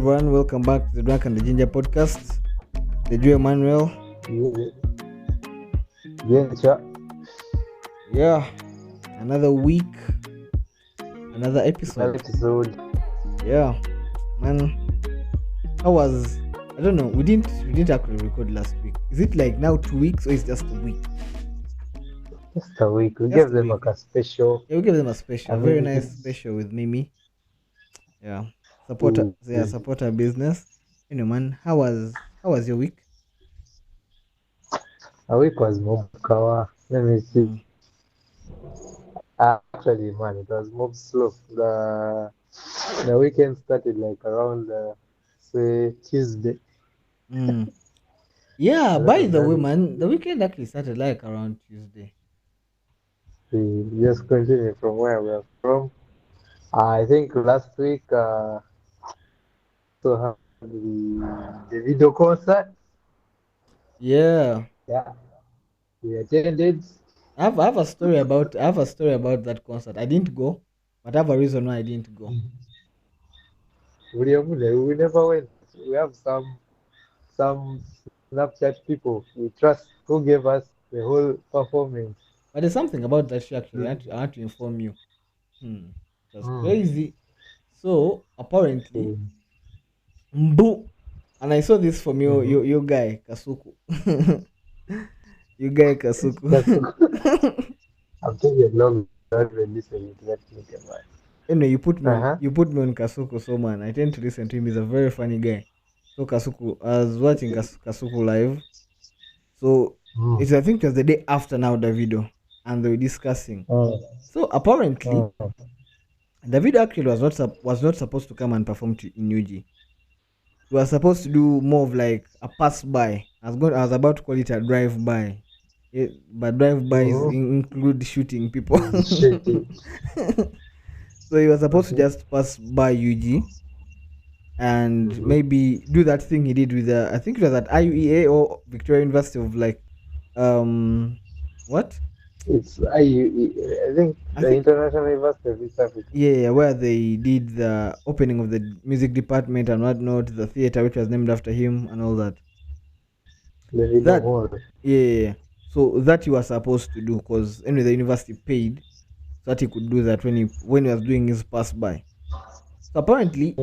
everyone, welcome back to the Drunk and the Ginger podcast. The Joe Emmanuel. Yeah, another week, another episode. Yeah, man. How was? I don't know. We didn't actually record last week. Is it like now 2 weeks or is it just a week? Just a week. We gave them like a special. Yeah, we gave them a special, very nice special with Mimi. Yeah, support our business. You know, man. How was your week? A week was Mobkawa. Let me see. Actually, man, it was more slow. The weekend started like around say Tuesday. Yeah, by the way, man, the weekend actually started like around Tuesday. We just continue from where we are from. I think last week so had the Davido concert. Yeah. We attended. I have a story about that concert. I didn't go, but I have a reason why I didn't go. We never went. We have some Snapchat people we trust who gave us the whole performance. But there's something about that show actually. I had to inform you. It was crazy. So apparently, Mbu, and I saw this from your guy Kasuku. You guy Kasuku. I'm taking a long time listening to that nigga, man. Anyway, you put me on Kasuku, so man, I tend to listen to him. He's a very funny guy. So Kasuku, I was watching Kasuku live. So I think it was the day after now Davido, and they were discussing. So apparently, Davido actually was not supposed to come and perform in UG. He was supposed to do more of like a pass by. I was about to call it a drive by. But drive-bys include shooting people. So he was supposed to just pass by UG and maybe do that thing he did with I think it was at IUEA or Victoria University of like what? It's IUEA. I think International University of East Africa. Yeah, where they did the opening of the music department and whatnot, the theater which was named after him and all that. Yeah. So that he was supposed to do because anyway the university paid so that he could do that when he was doing his pass by. So apparently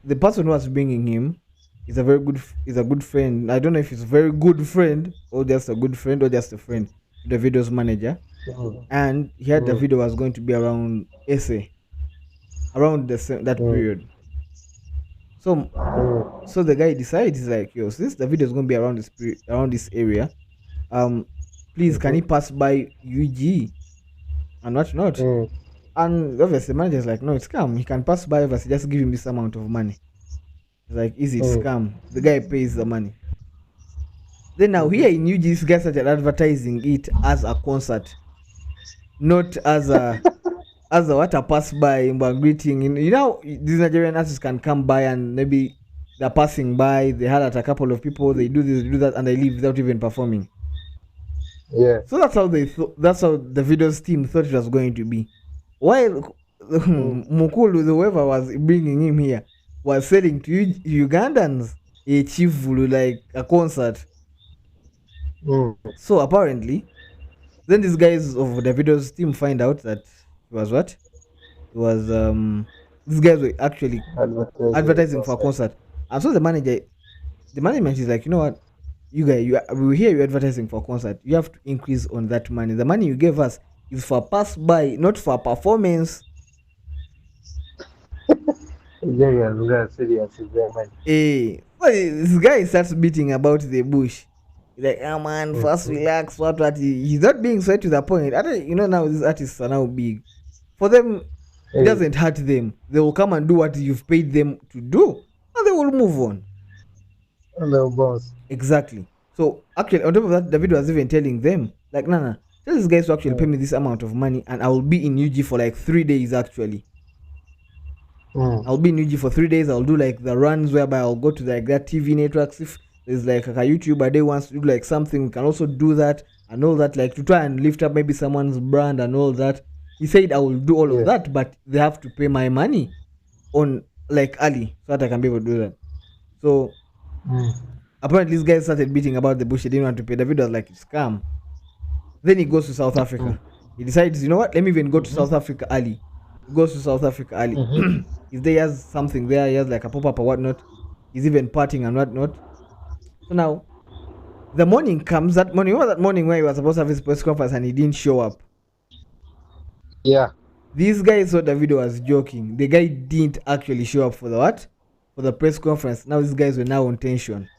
the person who was bringing him is a good friend. I don't know if he's a very good friend or just a good friend or just a friend to Davido's manager. And he had Davido was going to be around SA around that period. So the guy decides he's like, yo, since Davido is going to be around this area, please can he pass by UG and whatnot? And obviously the manager is like, no, it's scam. He can pass by, obviously just give him this amount of money. It's like, easy, it's scam. The guy pays the money. Then now here in UG, this guy started advertising it as a concert, not as a pass by greeting. You know, these Nigerian artists can come by and maybe they're passing by, they had at a couple of people, they do this, they do that, and they leave without even performing. Yeah. So that's how the Davido's team thought it was going to be. While Mukulu, whoever was bringing him here, was selling to Ugandans a chiefulu like a concert. So apparently, then these guys of Davido's team find out that it was what? It was these guys were actually advertising for a concert. And so the management is like, you know what? You guys, we hear you advertising for a concert. You have to increase on that money. The money you gave us is for pass by, not for performance. This guy starts beating about the bush. He's like, oh man, first relax, what. He's not being straight to the point. Now these artists are now big. For them, it doesn't hurt them. They will come and do what you've paid them to do, and they will move on. Hello, boss. Exactly. So actually, on top of that, Davido was even telling them, like, tell these guys to actually pay me this amount of money, and I will be in UG for like 3 days. Actually, I'll be in UG for 3 days. I'll do like the runs whereby I'll go to like that TV networks. If there's like a YouTuber they wants to do like something, we can also do that and all that, like to try and lift up maybe someone's brand and all that. He said I will do all of that, but they have to pay my money on like early so that I can be able to do that. So Mm. apparently these guys started beating about the bush. They didn't want to pay. David was like, it's scam. Then he goes to South Mm. Africa. He decides, you know what? Let me even go to Mm-hmm. South Africa early. He goes to South Africa early. Mm-hmm. He's there, he has something there. He has like a pop up or whatnot. He's even partying and whatnot. So now the morning comes. That morning, what that morning where he was supposed to have his press conference and he didn't show up. Yeah. These guys thought Davido was joking. The guy didn't actually show up for the what? For the press conference. Now these guys were now on tension.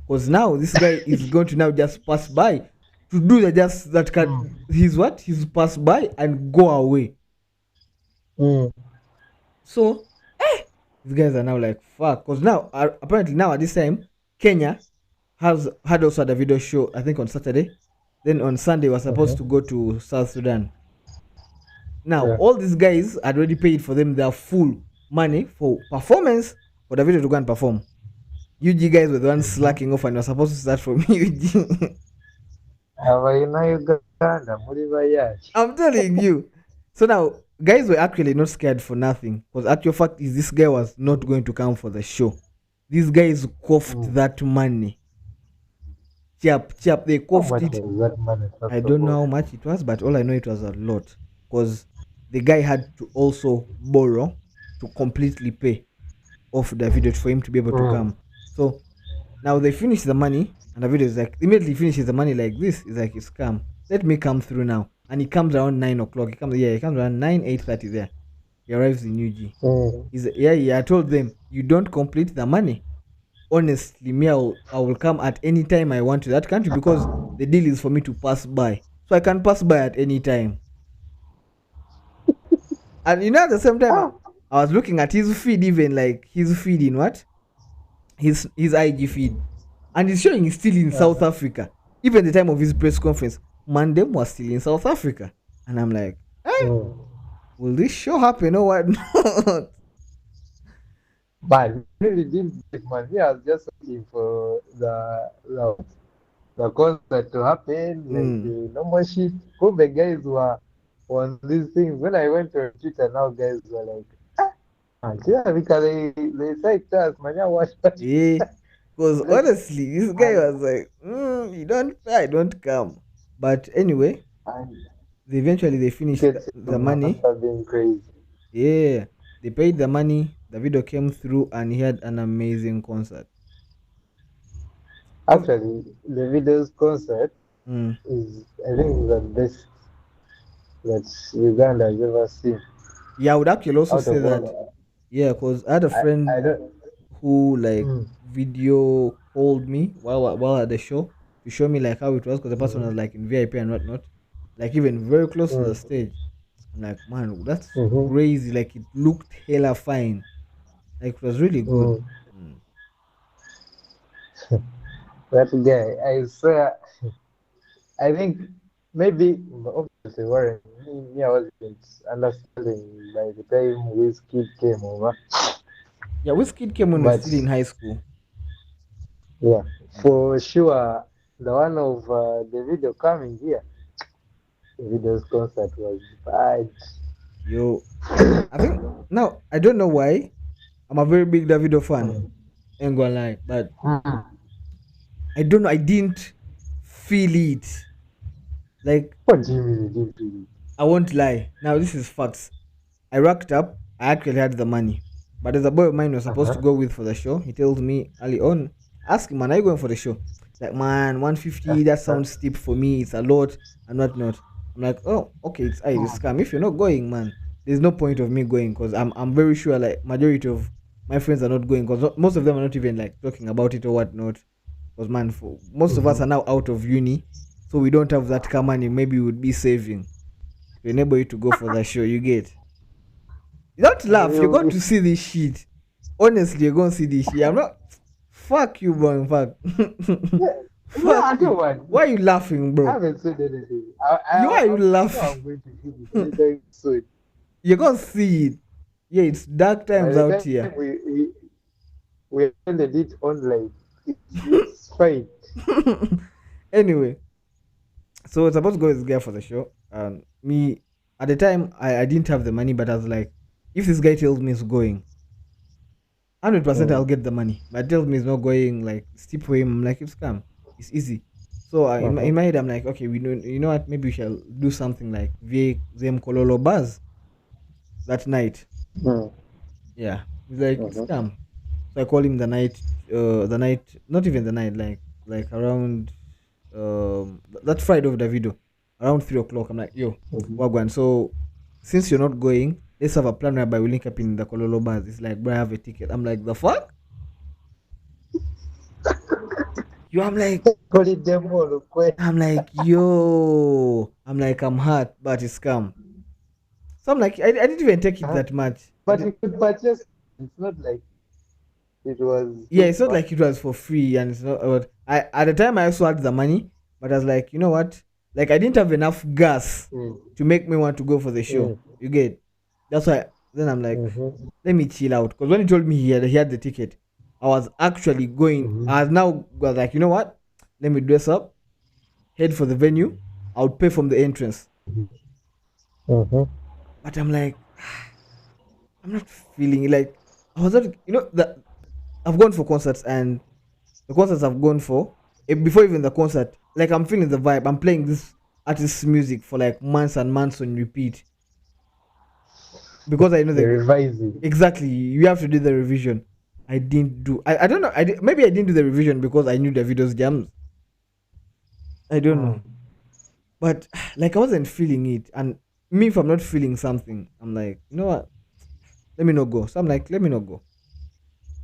Because now this guy is going to now just pass by to do the just that can Mm. he's what? He's pass by and go away. Mm. So these guys are now like fuck. Because now apparently now at this time, Kenya has had also had a video show, I think on Saturday. Then on Sunday was supposed to Mm-hmm. go to South Sudan. Now, Yeah. all these guys had already paid for them their full money for performance for the video to go and perform. UG guys were the ones Mm-hmm. slacking off and were supposed to start from UG. Abayina Uganda muri bayaki. I'm telling you. So now, guys were actually not scared for nothing. Because actual fact is this guy was not going to come for the show. These guys coughed Mm. that money. Chap, chap, they How coughed much it. was that money first I of don't know all? how much it was, but all I know it was a lot. Because the guy had to also borrow to completely pay off the video for him to be able to Mm. come. So now they finish the money, and the video is like immediately finishes the money like this. It's like it's come. Let me come through now. And he comes around 9 o'clock. He comes around 9, 8:30 there. He arrives in UG. Mm. Yeah. I told them you don't complete the money. Honestly, me I will come at any time I want to that country because the deal is for me to pass by. So I can pass by at any time. And at the same time Ah. I was looking at his feed, even like his feed in what? His IG feed. And he's showing he's still in South Uh-huh. Africa. Even the time of his press conference, Mandem was still in South Africa. And I'm like, Mm. will this show happen or what not? But really didn't take money. I was just waiting for the concert to happen, like Mm. the normal shit. Who the guys were on these things. When I went to Twitter, now guys were like, yeah, because they say us, man, I watch that. Yeah. Because Like, honestly, this guy and, was like, you don't pay, I don't come. But anyway, and they finished the, tickets the must money. have been crazy. Yeah. They paid the money. The video came through and he had an amazing concert. Ev- Actually, the video's concert mm. is, I think, the best that Uganda has ever seen. Yeah, I would actually also Out say of that. all, Yeah, because I had a I friend don't. who like Mm, video called me while at the show to show me like how it was because the person was mm, like in VIP and whatnot, like even very close to the mm, stage. I'm like, man, that's mm-hmm, crazy. Like it looked hella fine. Like it was really good. mm. Mm. That guy, I swear, I think maybe obviously Warren, me, I wasn't understanding by the time Whiskey came over. Yeah, Wizkid came when we were But still in high school. yeah, Mm. for sure, the one of the video coming here, the video's concert was bad. Yo, I think now I don't know why. I'm a very big Davido fan. Mm. Ain't gonna lie, but Mm. I don't know. I didn't feel it. Like What do you mean you didn't do it? I won't lie. Now this is facts. I racked up. I actually had the money. But as a boy of mine was supposed to Uh-huh. go with for the show, he tells me early on, ask him, man, are you going for the show? Like, man, 150, that Uh-huh. sounds steep for me. It's a lot and whatnot. I'm like, oh, okay, it's Mm. scam. If you're not going, man, there's no point of me going because I'm very sure like majority of my friends are not going because most of them are not even like talking about it or whatnot. Because man, for most of us Mm-hmm. are now out of uni, so we don't have that car money. Maybe we would be saving to enable you to go for the show. You get. Don't laugh. You're going You, to see this shit. Honestly, you're going to see this shit. I'm not. Fuck you, bro. In fact, yeah, yeah, I fuck do you. one. Why are you laughing, I bro? haven't said anything. Why are you I know laughing? I'm going to see this anytime soon. You're going to see it. Yeah, it's dark By times the out time here. we ended it online, it's fine. Anyway, so it's supposed to go with this guy for the show. And me, at the time, I didn't have the money, but I was like, if this guy tells me he's going, 100% I'll Mm. get the money. But tells me it's not going like steep for him. I'm like, it's scam. It's easy. So in Uh-huh. my head, I'm like, okay, we know, you know what? Maybe we shall do something like VA them Kololo bars that night. Mm. Yeah, he's like, it's Uh-huh. scam. So I call him the night, not even the night, like around that Friday of Davido, around 3 o'clock. I'm like, yo, Mhm. Wagwan. So since you're not going, let's have a plan whereby we link up in the Kololo bars. It's like, bro, I have a ticket. I'm like, the fuck? You, Call it demo, look. I'm like, yo, I'm like, I'm hurt, but it's scam. So I'm like, I didn't even take it Uh-huh. that much. But you could purchase. It's not like it was Yeah, too it's not much. like it was for free, and it's not. I at the time I also had the money, but I was like, you know what? Like I didn't have enough gas Mm. to make me want to go for the show. Mm. You get? That's why. Then I'm like, Mm-hmm. let me chill out. Because when he told me he had the ticket, I was actually going. I was Mm-hmm. now was like, you know what? Let me dress up, head for the venue. I'll pay from the entrance. Mm-hmm. But I'm like, I'm not feeling it. Like I was not. You know that I've gone for concerts and the concerts I've gone for, before even the concert, like I'm feeling the vibe. I'm playing this artist's music for like months and months on repeat because I know The the revising. exactly. You have to do the revision. I didn't do. I don't know. Maybe I didn't do the revision because I knew the videos jams. I don't know, Mm. but like I wasn't feeling it. And me, if I'm not feeling something, I'm like, you know what? Let me not go. So I'm like, let me not go.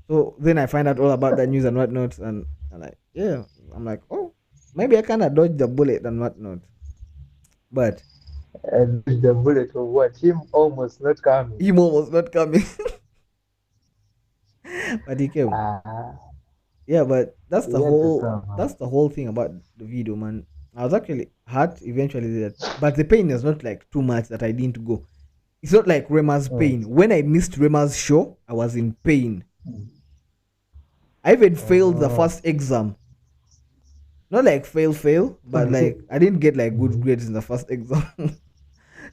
So then I find out all about the news and whatnot, and I'm like, yeah. I'm like, oh, maybe I kind of dodged the bullet and whatnot. But And the bullet of what? Him almost not coming. Emo was not coming, but he came. Ah, Yeah, but that's the he had to whole come, man. that's the whole thing about the video, man. I was actually hurt eventually that, but the pain is not like too much that I didn't go. It's not like Rema's Mm. pain. When I missed Rema's show, I was in pain. I even failed the Oh, first exam. Not like fail, but you see, like I didn't get like good mhm. grades in the first exam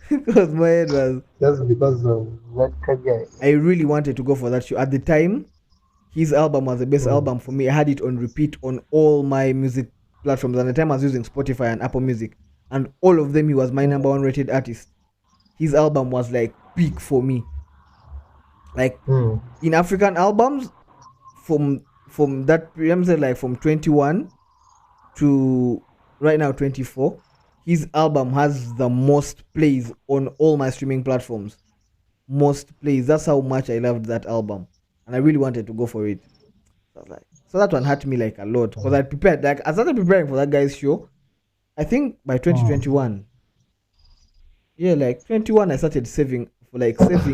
because my head was. Just because of that guy. I really wanted to go for that show at the time. His album was the best Mm. album for me. I had it on repeat on all my music platforms. And at the time I was using Spotify and Apple Music. And all of them, he was my number Mm. one rated artist. His album was like peak for me. Like Mm. in African albums, from that I'm saying like from 21 to right now 24, his album has the most plays on all my streaming platforms. Most plays. That's how much I loved that album. And I really wanted to go for it. So I was like, so that one hurt me like a lot because I prepared, like, I started preparing for that guy's show. I think by Mm. 2021, yeah, like 21, I started saving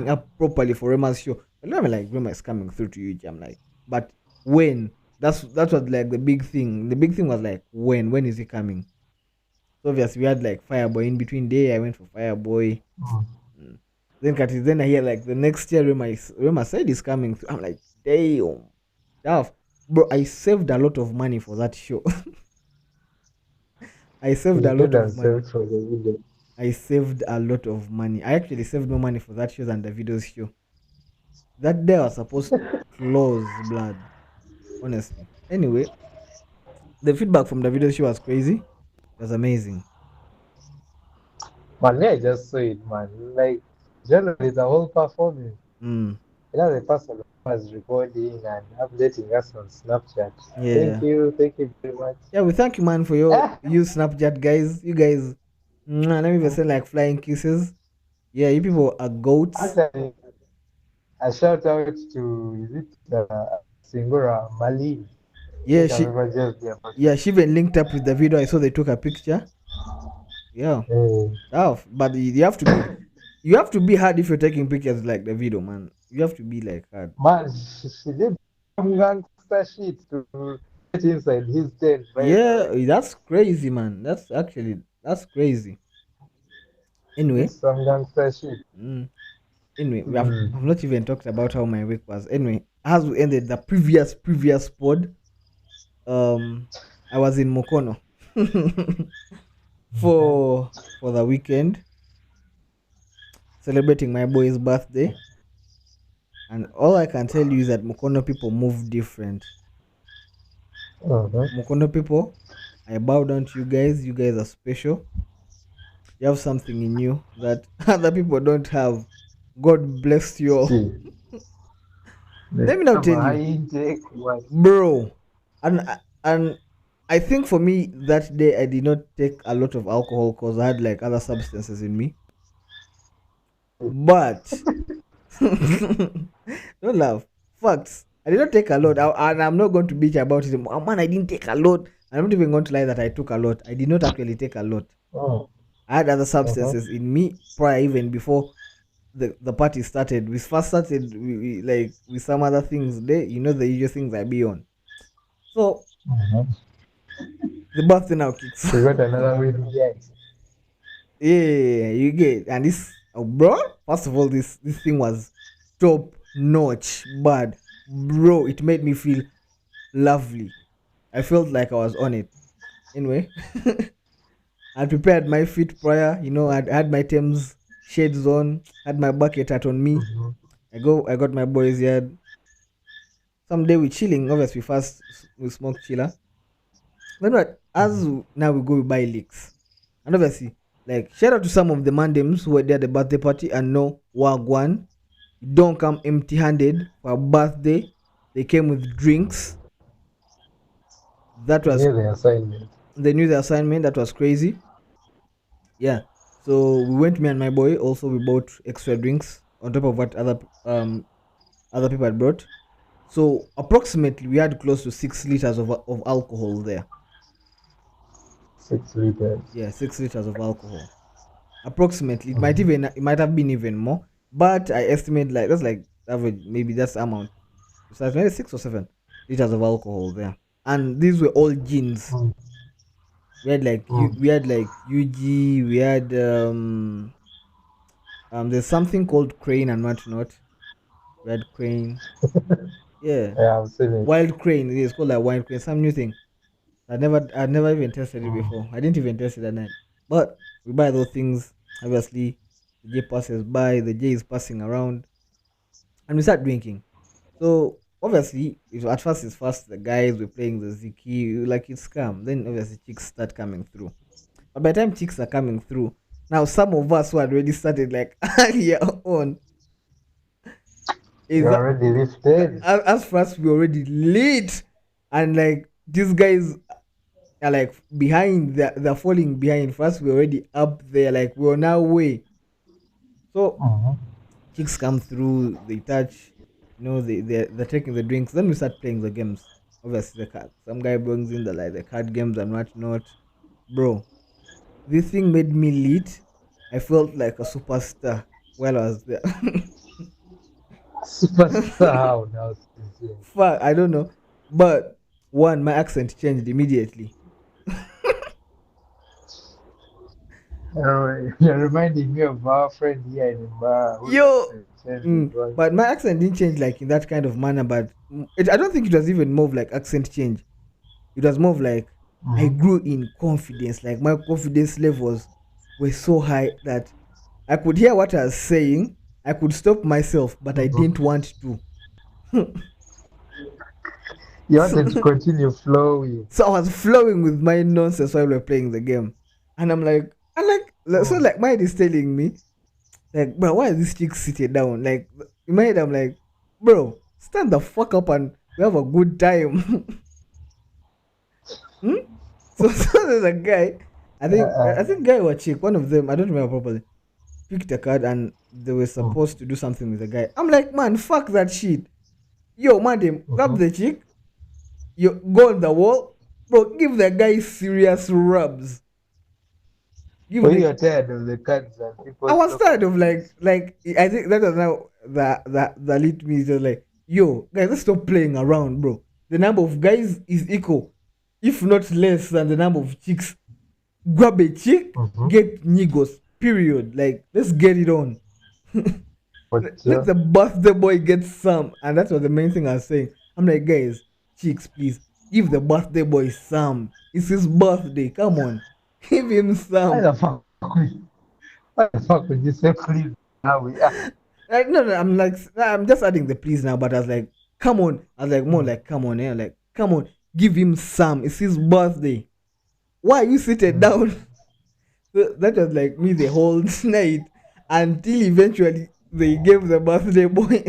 up properly for Rema's show. I know, like Rema is coming through to you. I'm like, but when? That was like the big thing. The big thing was like when is he coming? So obviously we had like Fireboy in between day. I went for Fireboy. Mm. Mm. Then I hear like the next year Rema said he's coming through. I'm like, damn, tough. Bro, I saved a lot of money for that show. I saved You a could lot have of money. saved for the video. I saved a lot of money. I actually saved more money for that show than the video's show. That day I was supposed to close blood, honestly. Anyway, the feedback from the video show was crazy. It was amazing. Man, yeah, I just saw it, man. Like, generally, the whole performance. Mm. You know, the person was recording and updating us on Snapchat. Yeah. Thank you very much. Yeah, we thank you, man, for your Ah, use Snapchat, guys. You guys, let me even say like flying kisses. Yeah, you people are goats. actually, a shout out to is it Singura Mali? I Yeah, think I've she, ever just there. But, yeah, she even linked up with the video. I saw they took a picture. Yeah, eh, tough. But you have to be hard if you're taking pictures like the video, man. You have to be like hard. man, she did some gangster shit to get inside his tent, by the Yeah, way. that's crazy, man. That's crazy. Did Anyway, some gangster shit. mm, anyway, Mm. I've not even talked about how my week was. Anyway, as we ended the previous pod, um, I was in Mokono Mhm. for the weekend, celebrating my boy's birthday. And all I can tell you is that Mukono people move different. Uh-huh. Mukono people, I bow down to you guys. You guys are special. You have something in you that other people don't have. God bless you all. See, they Let me now have tell a high you, intake. What? bro. And I think for me that day I did not take a lot of alcohol because I had like other substances in me. But don't laugh. Facts. I did not take a lot, and I'm not going to bitch about it. Oh, man, I didn't take a lot. I'm not even going to lie that I took a lot. I did not actually take a lot. Oh, I had other uh-huh. substances in me prior, even before the party started. We first started like with some other things. The usual things I be on. So Uh-huh. the birthday now kicks. We got another win again. Yeah, you get. And this, bro. First of all, this thing was top notch, but bro, it made me feel lovely. I felt like I was on it. Anyway, I prepared my feet prior. I had my Thames shades on, had my bucket hat on me. Mm-hmm. I got my boys here. Someday we chilling. Obviously, first we smoke chiller. Then what? As now we go, we buy leaks. And obviously, like shout out to some of the mandems who were there at the birthday party and know wagwan. You don't come empty-handed for a birthday. They came with drinks. That was Near the assignment. They knew the assignment. That was crazy. Yeah. So we went, me and my boy. Also, we bought extra drinks on top of what other people had brought. So approximately, we had close to 6 liters of alcohol there. 6 liters. Yeah, 6 liters of alcohol. Approximately, Mm-hmm. it might have been even more, but I estimate like that's like average. Maybe that's the amount. So it's maybe 6 or 7 liters of alcohol there, and these were all gins. Mm-hmm. We had like UG. We had there's something called crane and whatnot. We had crane. Yeah. Yeah, I've seen it. Wild crane. It's called like wild crane. Some new thing. I'd never even tested it Mm. before. I didn't even test it that night. But we buy those things. Obviously, the J passes by. The J is passing around, and we start drinking. So obviously, at first it's first the guys were playing the Ziki, like it's calm. Then obviously chicks start coming through. But by the time chicks are coming through, now some of us who had already started like earlier on is You're that already lifted. as fast we already late, and like these guys are like behind. They're falling behind. First we're already up there, like we're on our way. So Mm-hmm. chicks come through, they touch, they're taking the drinks. Then we start playing the games. Obviously, the card. Some guy brings in the card games and whatnot. Bro, this thing made me lit. I felt like a superstar while I was there. Superstar how now? Fuck, I don't know, but one, my accent changed immediately. You're reminding me of our friend here in Bar whose Yo, accent changed as well. but my accent didn't change like in that kind of manner. But I don't think it was even more of like accent change. It was more of like I Mm-hmm. grew in confidence. Like my confidence levels were so high that I could hear what I was saying. I could stop myself, but I Mm-hmm. didn't want to. You so, wanted to continue flowing. so I was flowing with my nonsense while we were playing the game, and so Mm. like my head is telling me like, bro, why is this chick sitting down? Like in my head, I'm like, bro, stand the fuck up and we have a good time. Hmm? So there's a guy. I Uh-uh. think guy or chick, one of them, I don't remember properly, picked a card and they were Mm. supposed to do something with the guy. I'm like, man, fuck that shit. Yo, madam, grab Mm-hmm. the chick, you go on the wall, bro, give the guy serious rubs. Give Well, the you're tired of the cards and I people's was tired of properties. like I think that was now that lit me to like, yo, guys, let's stop playing around, bro. The number of guys is equal, if not less than the number of chicks. Grab a chick, Mm-hmm. get nigos. Period. Like, let's get it on. But Let the birthday boy get some. And that's what the main thing I was saying. I'm like, guys, chicks, please give the birthday boy some. It's his birthday. Come on. Give him why some. the fuck would, why the fuck would you say please now we are? No, no, I'm like, I'm just adding the please now, but I was like, come on. I was like, more like, come on, yeah, like, come on, give him some. It's his birthday. Why are you seated Mm. down? So that was like me the whole night until eventually they gave the birthday boy.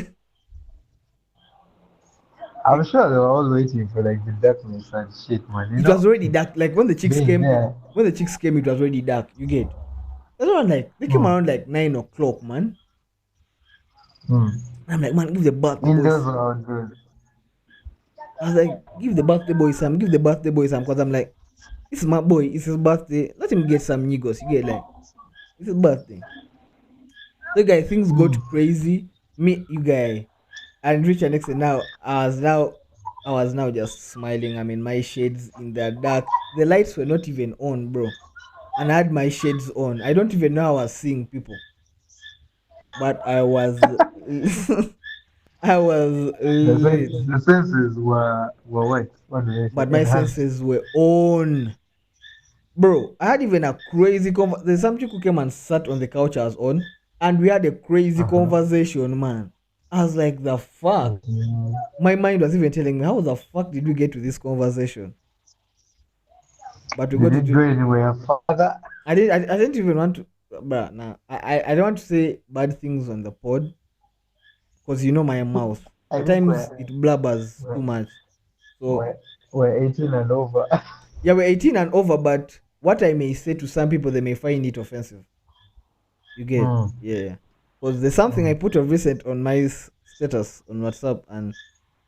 I'm Like, sure they were all waiting for like the darkness and shit, man. You it was know, already dark. Like when the chicks being came, there. it was already dark. You get. That's around like they came Mm. around like 9 o'clock, man. Mm. I'm like, man, give the birthday Windows boys. were good. I was like, give the birthday boy some, give the birthday boy some, because I'm like, this is my boy, it's his birthday. Let him get some niggas. You get like, it's his birthday. So guy, things got Mm. crazy. Me, you guy, and Rich and Nixon I was now just smiling. I'm in my shades in the dark. The lights were not even on, bro. And I had my shades on. I don't even know how I was seeing people. But I was I was lit. The senses were what? What do they say? But my Enhanced. senses were on. Bro, I had even a crazy there's some chick who came and sat on the couch I was on, and we had a crazy Uh-huh. conversation, man. I was like, the fuck? Mm. My mind was even telling me, how the fuck did we get to this conversation? But we Did got it it. go anywhere further? I didn't even want to, but nah, I don't want to say bad things on the pod because you know my mouth. I At think times it blabbers too we're, much. So we're, we're 18 and over. yeah, we're 18 and over, but what I may say to some people, they may find it offensive. You get, Mm. yeah. Because there's something I Mm. put of recent on my status on WhatsApp, and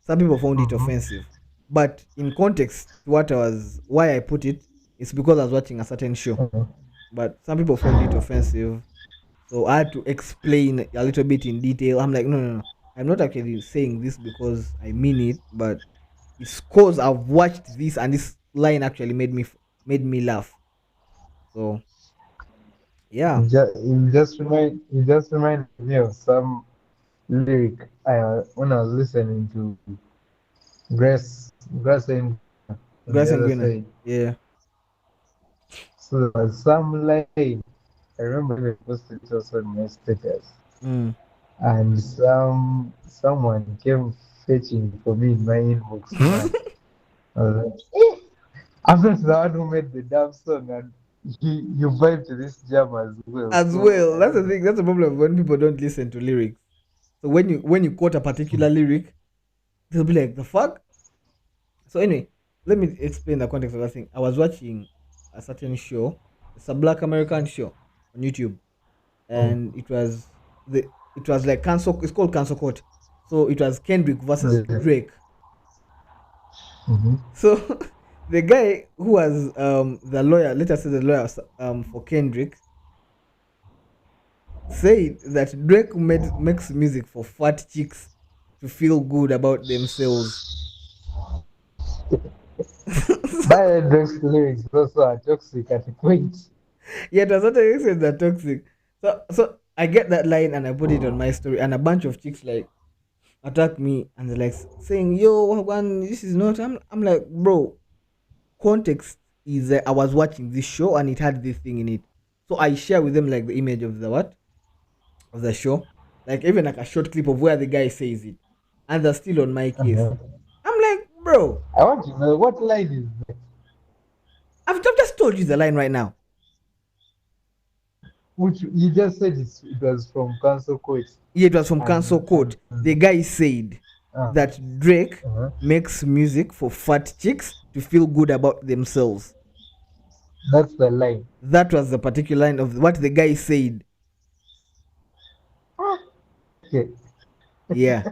some people found it Mm-hmm. offensive. But in context, why I put it, it's because I was watching a certain show. Mm. But some people found it offensive, so I had to explain a little bit in detail. I'm like, no, no, no. I'm not actually saying this because I mean it, but it's cause I've watched this and this line actually made me laugh. So yeah, You just reminded me of some lyric when I was listening to Grace and on Grass the and other Greener. side. Yeah. So there was some line I remember they posted it also on my status, Mm. and someone came fetching for me in my inbox, man. I was like, I'm not the one who made the damn song, and you vibe to this jam as well. As So well, I that's the don't know. thing. That's the problem when people don't listen to lyrics. So when you quote a particular lyric, they'll be like, "The fuck." So anyway, let me explain the context of that thing. I was watching a certain show. It's a Black American show on YouTube, Mm. and it was like cancel. It's called Cancel Court. So it was Kendrick versus Yeah. Drake. Mm-hmm. So the guy who was the lawyer, let us say the lawyer for Kendrick, said that makes music for fat chicks to feel good about themselves. So, That Drake's lyrics also are toxic at the point. yeah, to a certain extent they're toxic. So I get that line and I put it on my story, and a bunch of chicks like attack me and they're like saying, "Yo, Wagwan, this is not." I'm like, bro, context is I was watching this show and it had this thing in it, so I share with them like the image of the what of the show, like even like a short clip of where the guy says it, and they're still on my case. Uh-huh. I'm like, bro, I want to know what line is that? I've just told you the line right now. Which you just said it was from Council Court Yeah, it was from Cancel and Court. The guy said uh, that Drake uh makes music for fat chicks to feel good about themselves. that's the line. That was the particular line of what the guy said. Okay. Yeah.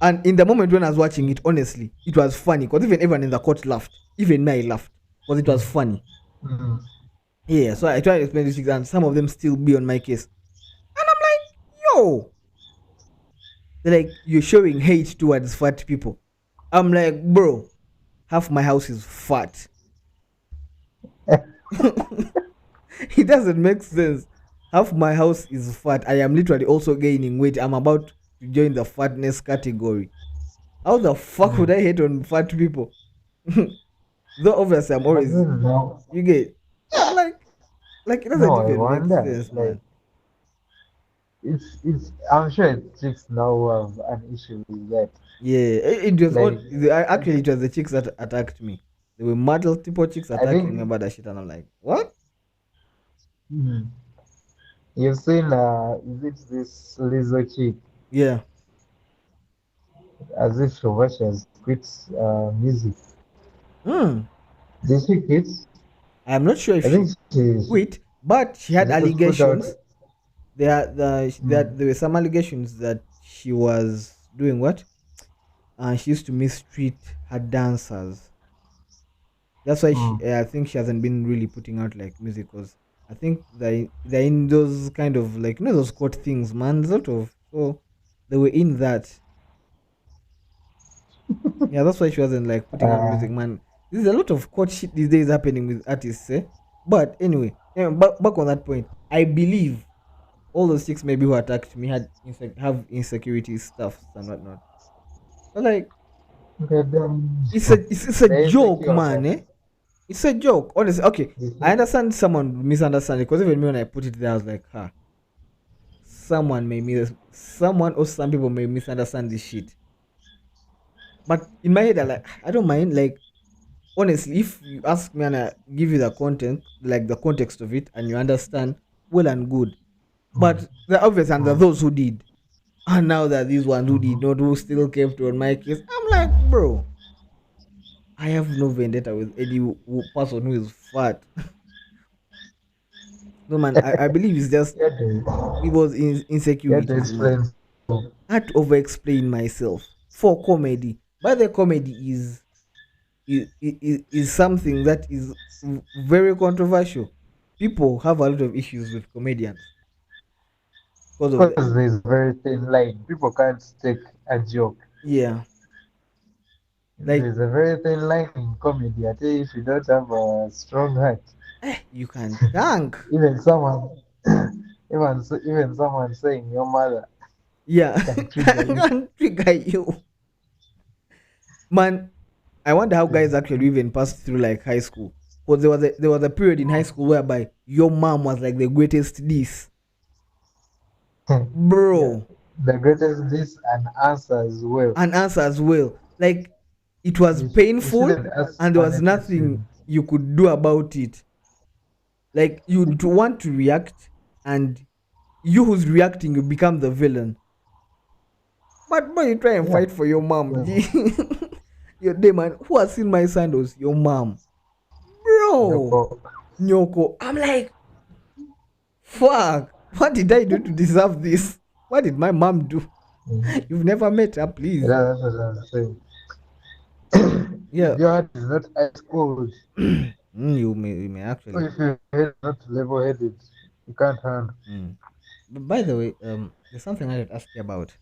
And in the moment when I was watching it, honestly, it was funny because even everyone in the court laughed. Even me, I laughed because it was funny. Mm. Yeah, so I tried to explain this, and some of them still be on my case. And I'm like, yo, they're like, you're showing hate towards fat people. I'm like, bro, half my house is fat. It doesn't make sense. Half my house is fat. I am literally also gaining weight. I'm about to join the fatness category. How the fuck would Mm. I hate on fat people? Though obviously I'm I always don't know. you get. I'm like it No, doesn't I even make wonder. sense, Like, man. it's. I'm sure chicks now have an issue with that. Yeah, it was Like, actually it was the chicks that attacked me. There were multiple chicks I attacking me think about that shit, and I'm like, what? hmm, you've seen is it this Lizzo chick Yeah. as if she has quit music. Hmm. Did she quit? I'm not sure if I think she quit, but she she had just put out. allegations. Hmm, There were some allegations that she was doing what? She used to mistreat her dancers. That's why hmm. I think she hasn't been really putting out like music, because I think they're in those kind of like, those court things, man. Sort of. So they were in that. Yeah, that's why she wasn't like putting out Uh, music, man. There's a lot of court shit these days happening with artists, eh? But anyway, back on that point, I believe all those chicks maybe who attacked me had have insecurity stuffs and whatnot. But like, okay, then it's a they're joke, insecure of man, that. eh? It's a joke, honestly. Okay, You I see? understand someone misunderstand it, because even me when I put it there, I was like, "Ha, someone or some people may misunderstand this shit." But in my head, I like, I don't mind. Like, honestly, if you ask me and I give you the content, like the context of it, and you understand, well and good. Mm, But the obvious, and there are mm, those who did, and now that these ones who did mhm. not, who still kept on my case, I'm like, bro, I have no vendetta with any person who is fat. No, man, I believe it's just You had to, people's you had to insecurities, man. explain. I had to over explain myself for comedy. But the comedy is something that is very controversial. People have a lot of issues with comedians because of the, Because there's a very thin line. People can't take a joke. yeah, like, There's a very thin line in comedy. I tell you, if you don't have a strong heart, you can tank. even someone, even someone saying your mother Yeah, can trigger you. can trigger you, man. I wonder how guys actually even passed through like high school. Because there was a period in high school whereby your mom was like the greatest this, Yeah, bro, the greatest this and answer as well. and answer as well. Like, it was You painful, shouldn't ask and there was funny nothing questions. you could do about it. Like, you'd want to react, and you who's reacting, you become the villain. But you try and Yeah. fight for your mom. So, Your day, man. Who has seen my sandals? Your mom, bro. Yoko, Nyoko. I'm like, fuck. What did I do to deserve this? What did my mom do? mhm. You've never met her, please. That's what I'm saying. Yeah. If your heart is not ice cold, You may or actually. if your head is not level headed, you can't handle. Mm. But by the way, there's something I had to ask you about.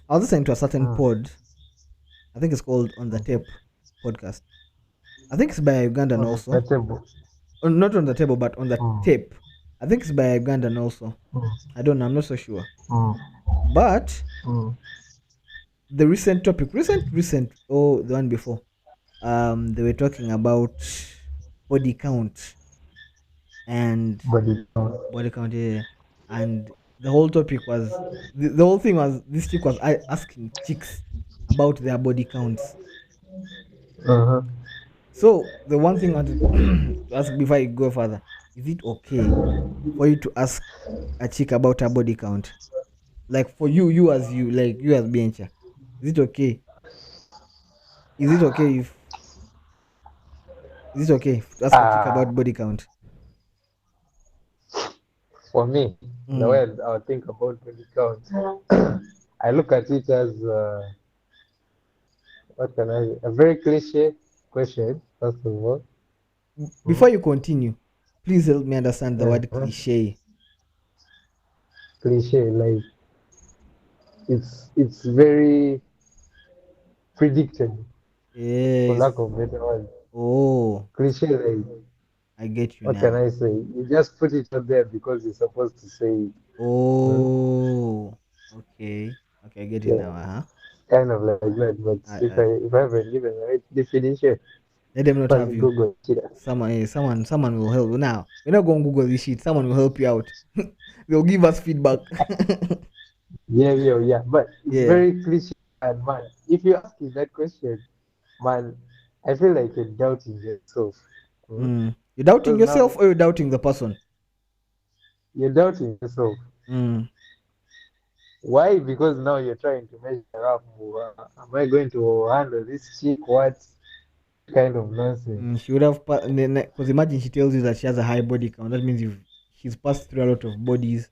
I was listening to a certain Mm. pod. I think it's called On the Tape podcast. I think it's by Ugandan On also. the table. Not on the table, but on the Mm. tape. I think it's by Ugandan also. Mm. I don't know. I'm not so sure. Mm. But Mm. the recent topic, recent, oh, the one before, they were talking about body count and But you don't. body count, yeah, and the whole topic was the whole thing was this chick was asking chicks about their body counts. Uh-huh. So the one thing I wanted to ask before I go further, is it okay for you to ask a chick about her body count? Like, for you as Bianca, is it okay? Is it okay if is it okay to ask a chick Ah, about body count? for me, the Mm. way I'll think about body count, I look at it as what can I? A very cliche question, first of all. Before Mm. you continue, please help me understand the word Uh-huh. cliche. Cliche, like it's very predictable, for Yes. lack of better word. Oh, Cliche, like I get you what can now. I say? You just put it out there because you're supposed to say it. Mm. Oh, okay. Okay, I get it Yeah, now. Uh huh. kind of like that. But I, if I I haven't given the right definition, Let them not First have you. Google shit. Someone will help. Now we're not going to Google this shit. Someone will help you out. They'll give us feedback. Yeah, yeah, yeah. But it's Yeah. very cliche, and man, if you ask me that question, man, I feel like you're doubting yourself. Hmm? You're doubting Because now yourself or you're doubting the person? you're doubting yourself. Mm. Why? Because now you're trying to measure up. Am I going to handle this chick? What kind of nonsense? She would have, because imagine she tells you that she has a high body count. That means she's passed through a lot of bodies.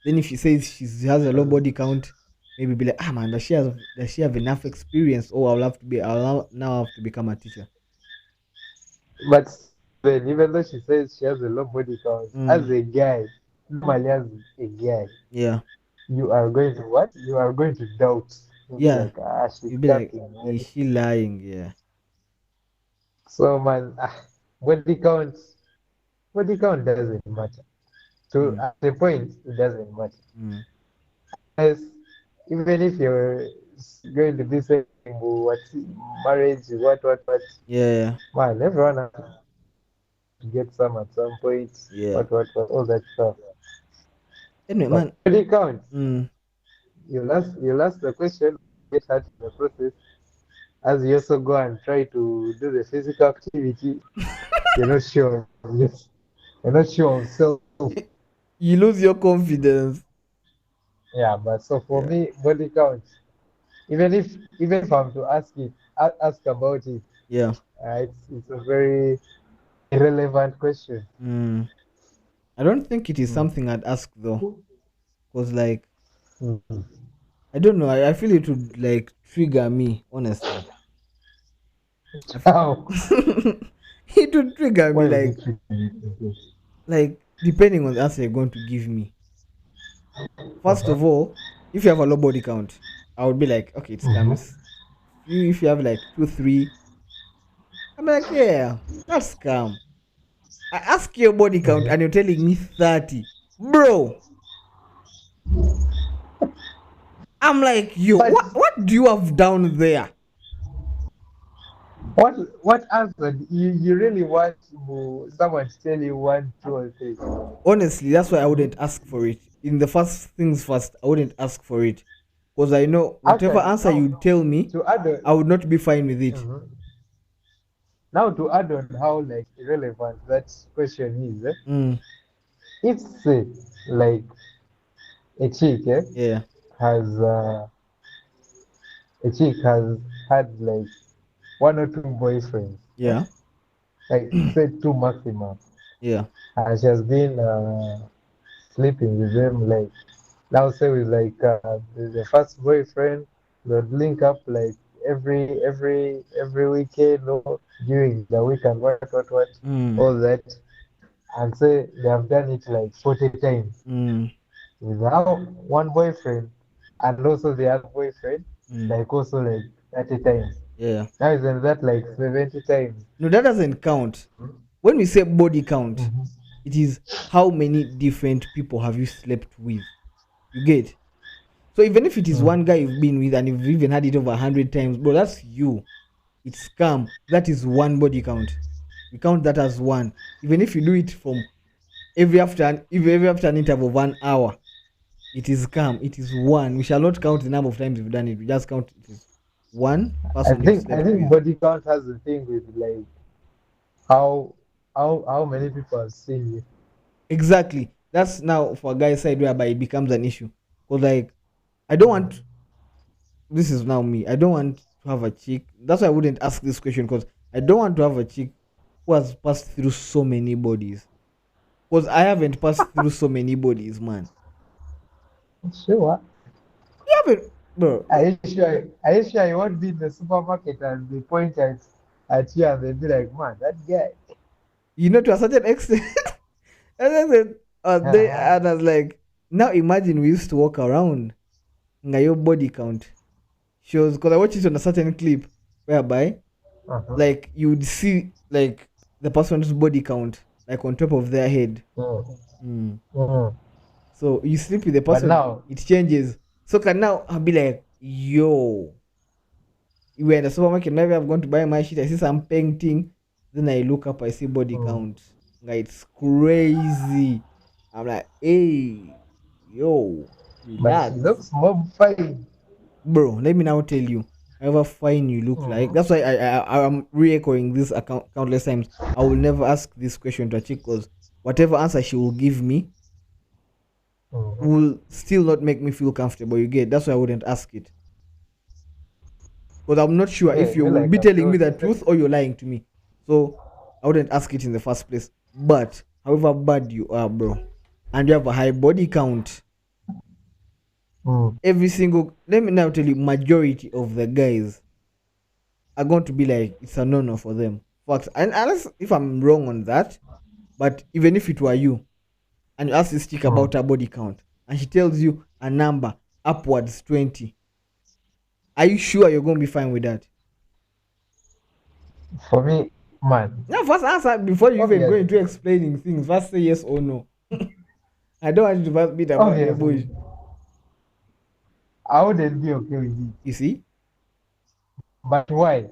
Then if she says she has a low Uh, body count, maybe be like, ah man, does she have enough experience? Oh, I'll now have to become a teacher. but then, even though she says she has a low body count, Mm. as a guy, normally as a guy, Yeah, you are going to what? You are going to doubt. You'll be yeah. like, ah, she's You'd be like, capping, is man. she lying? Yeah. So, man, body count, body count doesn't matter. To Mm. at the point, it doesn't matter. Mm. Yes, even if you're going to be saying what marriage, what, Yeah, man, everyone has to get some at some point. yeah. What, all that stuff. Anyway, But man. body count, Mm. you ask the question, get hurt in the process. As you also go and try to do the physical activity, you're not sure. You're not sure of self. You lose your confidence. Yeah, but so for Yeah, me, body count. Even if I'm to ask about it, yeah. it's a very irrelevant question. Mm. I don't think it is Mm. something I'd ask though, cause like Mm. I don't know. I feel it would like trigger me. Honestly, How? it would trigger me Why would like it trigger you? depending on the answer you're going to give me. First Uh-huh. of all, if you have a low body count, I would be like, okay, it Mm-hmm. scams. If you have like two, three, I'm like, yeah, that's scam. I ask your body count and you're telling me 30. Bro, I'm like, yo, But what do you have down there? what what answer you really want someone to tell you one, two, or three? Honestly, that's why I wouldn't Hmm? ask for it. In the first things first, I wouldn't ask for it. Because I know whatever Actually, answer now you tell me, to add on, I would not be fine with it. mhm. Now to add on how like irrelevant that question is, Mm, if say like a chick yeah, has a chick has had like one or two boyfriends, yeah, like say two maximum, yeah. and she has been sleeping with them like now say with like the first boyfriend, they'd link up like every weekend or during the weekend, what, Mm, all that, and say they have done it like 40 times mm, without one boyfriend, and also the other boyfriend, mm, like also like 30 times. yeah. Now isn't that like 70 times? No, that doesn't count. When we say body count, Mhm. it is how many different people have you slept with. You get? So even if it is Mm. one guy you've been with and you've even had it over 100 times, bro, that's you. It's scam. That is one body count. We count that as one. Even if you do it from every after an interval of 1 hour, it is scam. It is one. We shall not count the number of times you've done it. We just count it is one I person you've think I slept think with. body count has a thing with like how how many people have seen you. Exactly. That's now for a guy's side whereby it becomes an issue. Because like I don't want, this is now me. I don't want to have a chick. That's why I wouldn't ask this question, because I don't want to have a chick who has passed through so many bodies. Because I haven't passed through so many bodies, man. Sure. You haven't, bro. Are you sure you won't be in the supermarket and they point at you and they'll be like, man, that guy. To a certain extent. And then and I was like, now imagine we used to walk around your body count shows, because I watched it on a certain clip whereby Uh-huh. like you would see like the person's body count like on top of their head. Mm. Mm. Mm. So you sleep with the But person, now, it changes. So can now I'll be like, yo, we're in the supermarket, maybe I've gone to buy my shit, I see some painting, then I look up, I see body Mm. count. Like, it's crazy. I'm like, hey, yo, But she relax. looks more fine. Bro, let me now tell you, however fine you look like. Mm. That's why I'm re-echoing this account countless times. I will never ask this question to a chick because whatever answer she will give me Mm. will still not make me feel comfortable. You get? That's why I wouldn't ask it. Because I'm not sure Yeah, if you me will like be I telling me told the you. truth or you're lying to me. So I wouldn't ask it in the first place. But however bad you are, bro, and you have a high body count, Mm. every single, let me now tell you, majority of the guys are going to be like, it's a no no for them. Facts. And unless if I'm wrong on that, but even if it were you and you ask this chick Mm. about her body count and she tells you a number upwards 20, are you sure you're going to be fine with that? For me, man, Now, first answer before you even go obviously, into explaining things. First say yes or no. I don't want you to first beat about the bush. obviously, I wouldn't be okay with it. You see? But why?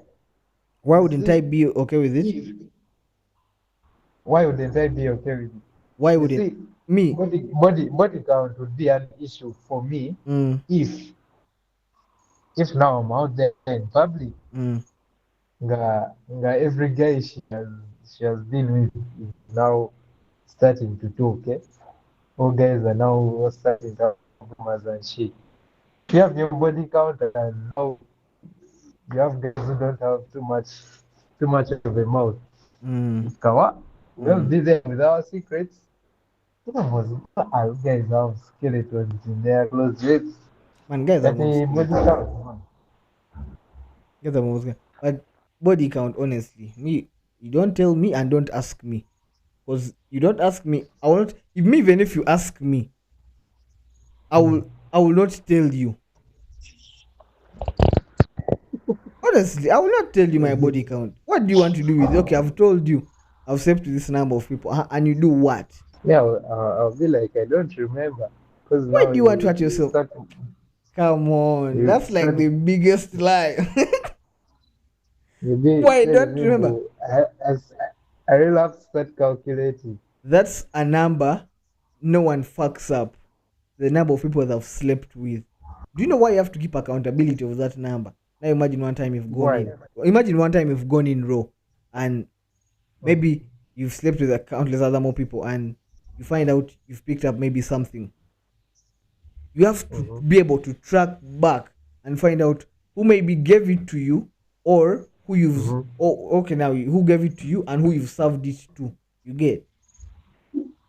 Why You wouldn't I see, be okay with it? if why wouldn't I be okay with it? Why You wouldn't see, me? body count would be an issue for me Mm, if now I'm out there in public, mm, every guy she has been with is now starting to talk. Okay, all guys are now starting to have rumors and shit. If you have your body count and now you have guys who don't have too much of a mouth. mm, Kawa, we'll mm. be there with our secrets. You know, our guys have skeletons in their closets. Man, guys are That most a body skeletons. count, man. Guys are most but body count, honestly, me, you don't tell me and don't ask me. Because you don't ask me, I will not, if me, even if you ask me, I Mm. will I will not tell you. Honestly, I will not tell you my body count. What do you want to do with it? Okay, I've told you I've slept with this number of people, and you do what? Yeah, I'll be like, I don't remember. Because Why now do you want to hurt you yourself? start, Come on, you that's like start, the biggest lie. you be Why telling don't me, remember? bro, I really have to start calculating. That's a number no one fucks up. The number of people that I've slept with. Do you know why you have to keep accountability of that number? Now imagine one time you've gone Why? in. Imagine one time you've gone in raw, and Mm. maybe you've slept with a countless other more people, and you find out you've picked up maybe something. You have to Mm-hmm. be able to track back and find out who maybe gave it to you, or who you've, Mm-hmm. oh, okay, now who gave it to you and who you've served it to. You get?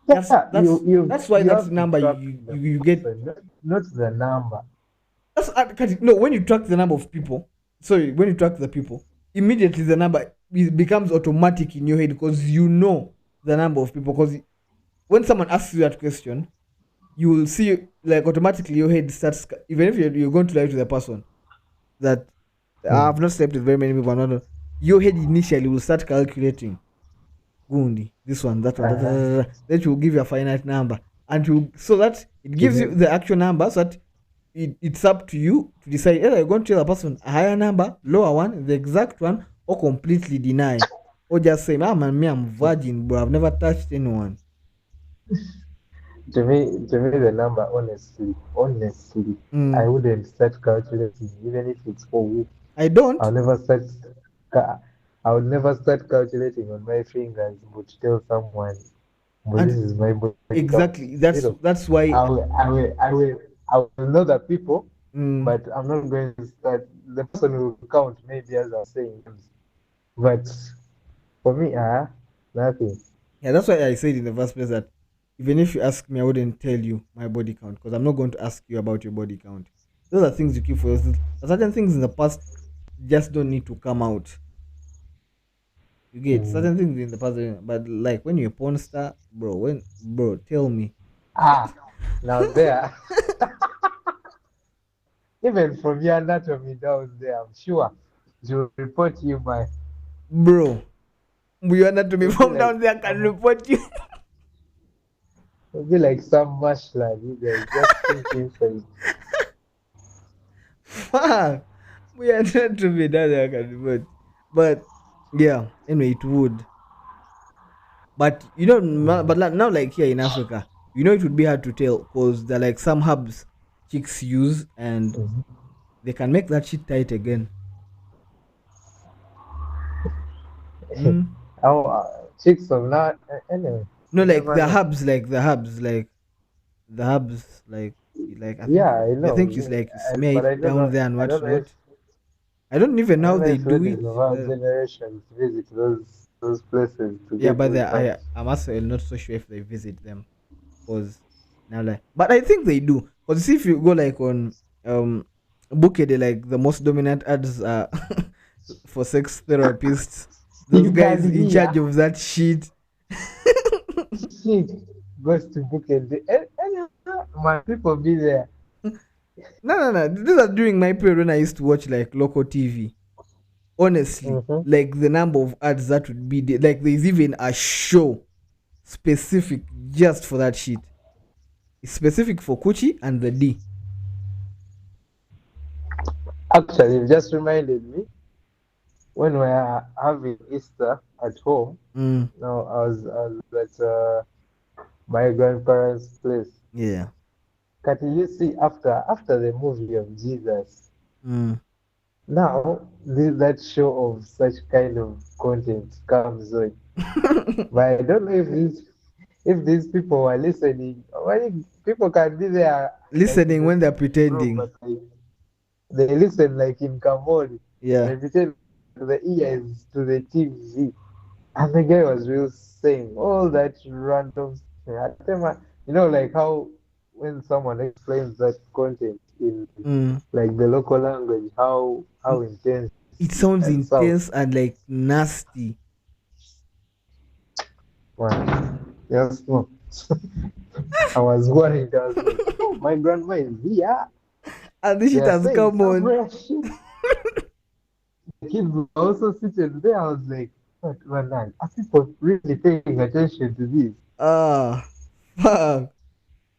that's Yeah, that's that's why you that's have the to number track you, the you get. person, not the number. That's no, when you track the number of people, sorry, when you track the people, immediately the number, it becomes automatic in your head because you know the number of people. Because when someone asks you that question, you will see, like, automatically your head starts, even if you're going to lie to the person that Mm. I've not slept with very many people, your head initially will start calculating, Gundi, this one, that one, that, that, Uh-huh. that, that. Then will give you a finite number, and so that it To gives you me, the actual number, so that it's up to you to decide either you're going to tell a person a higher number, lower one, the exact one, or completely deny, or just say, "Ah, man, me, I'm virgin, bro. I've never touched anyone." the number, honestly, I Mm. wouldn't start calculating, even if it's for weeks. I don't. I'll never start. ca- I would never start calculating on my fingers, but tell someone, but this And is my body count. exactly, You know, that's why. I will know the people, Mm, but I'm not going to start. The person will count maybe as I'm saying, but for me, nothing. yeah, that's why I said in the first place that even if you ask me, I wouldn't tell you my body count because I'm not going to ask you about your body count. Those are things you keep for yourself. Certain things in the past just don't need to come out. You get Mm. certain things in the past, but like when you're a porn star, bro. When bro, tell me, Now there, even from your anatomy down there, I'm sure she'll report you by. bro, you are not to me You'll be from like down there. I can report you. you'll be like some marshland, you guys just think inside. Fuck. We are not to be that I can but yeah, anyway, it would. But but now, like here in Africa, it would be hard to tell because there are like some hubs chicks use and Mhm. they can make that shit tight again. Mm. How chicks of now, anyway, No, you like never the know. hubs, the hubs, like I think Yeah, I I know, think it's like you smear but it down there and whatnot. I don't even I know don't how know they if do ladies it. of our generation visit those places to Yeah, get but those hubs. I'm also not so sure if they visit them because now like, but I think they do because if you go like on um Bukede, like the most dominant ads are for sex therapists. Those You guys can in hear charge of that shit. chick goes to book and my people be there. No, no, no. These are during my period when I used to watch like local TV. Honestly, Mm-hmm. like the number of ads that would be there. Like there's even a show specific just for that shit. It's specific for Kuchi and the D. Actually, it just reminded me when we are having Easter at home. Mm, No, I was at my grandparents' place. yeah. Can you see after the movie of Jesus? Mm. Now that show of such kind of content comes on. But I don't know if these people were listening. Well, people can be there like in Listening the when they're same room, pretending. but like they listen like in Cambodia. Yeah. They pretend to the ears to the TV. And the guy was real saying all that random thing. I tell like how when someone explains that content in Mm. like the local language, how Mm. intense It it sounds can sound. intense and like nasty. Wow. Yes, no. I was worried. I was like, oh, my grandma is here. And this They shit are has saying come some on. real shit. The kids were also sitting there. I was like, what, man, are people really paying attention to this? Ah, fuck.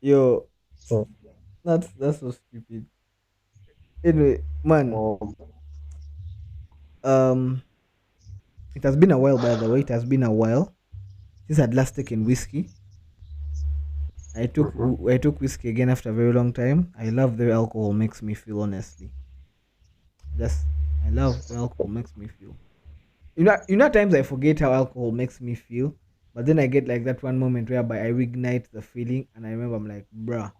Yo, So, that's so stupid. Anyway, man, oh, um, it has been a while, by the way. It has been a while since I'd last taken whiskey. mhm. I took whiskey again after a very long time. I love the way alcohol makes me feel. Honestly, just I love the way alcohol makes me feel. At times I forget how alcohol makes me feel, but then I get like that one moment whereby I reignite the feeling, and I remember I'm like, bruh,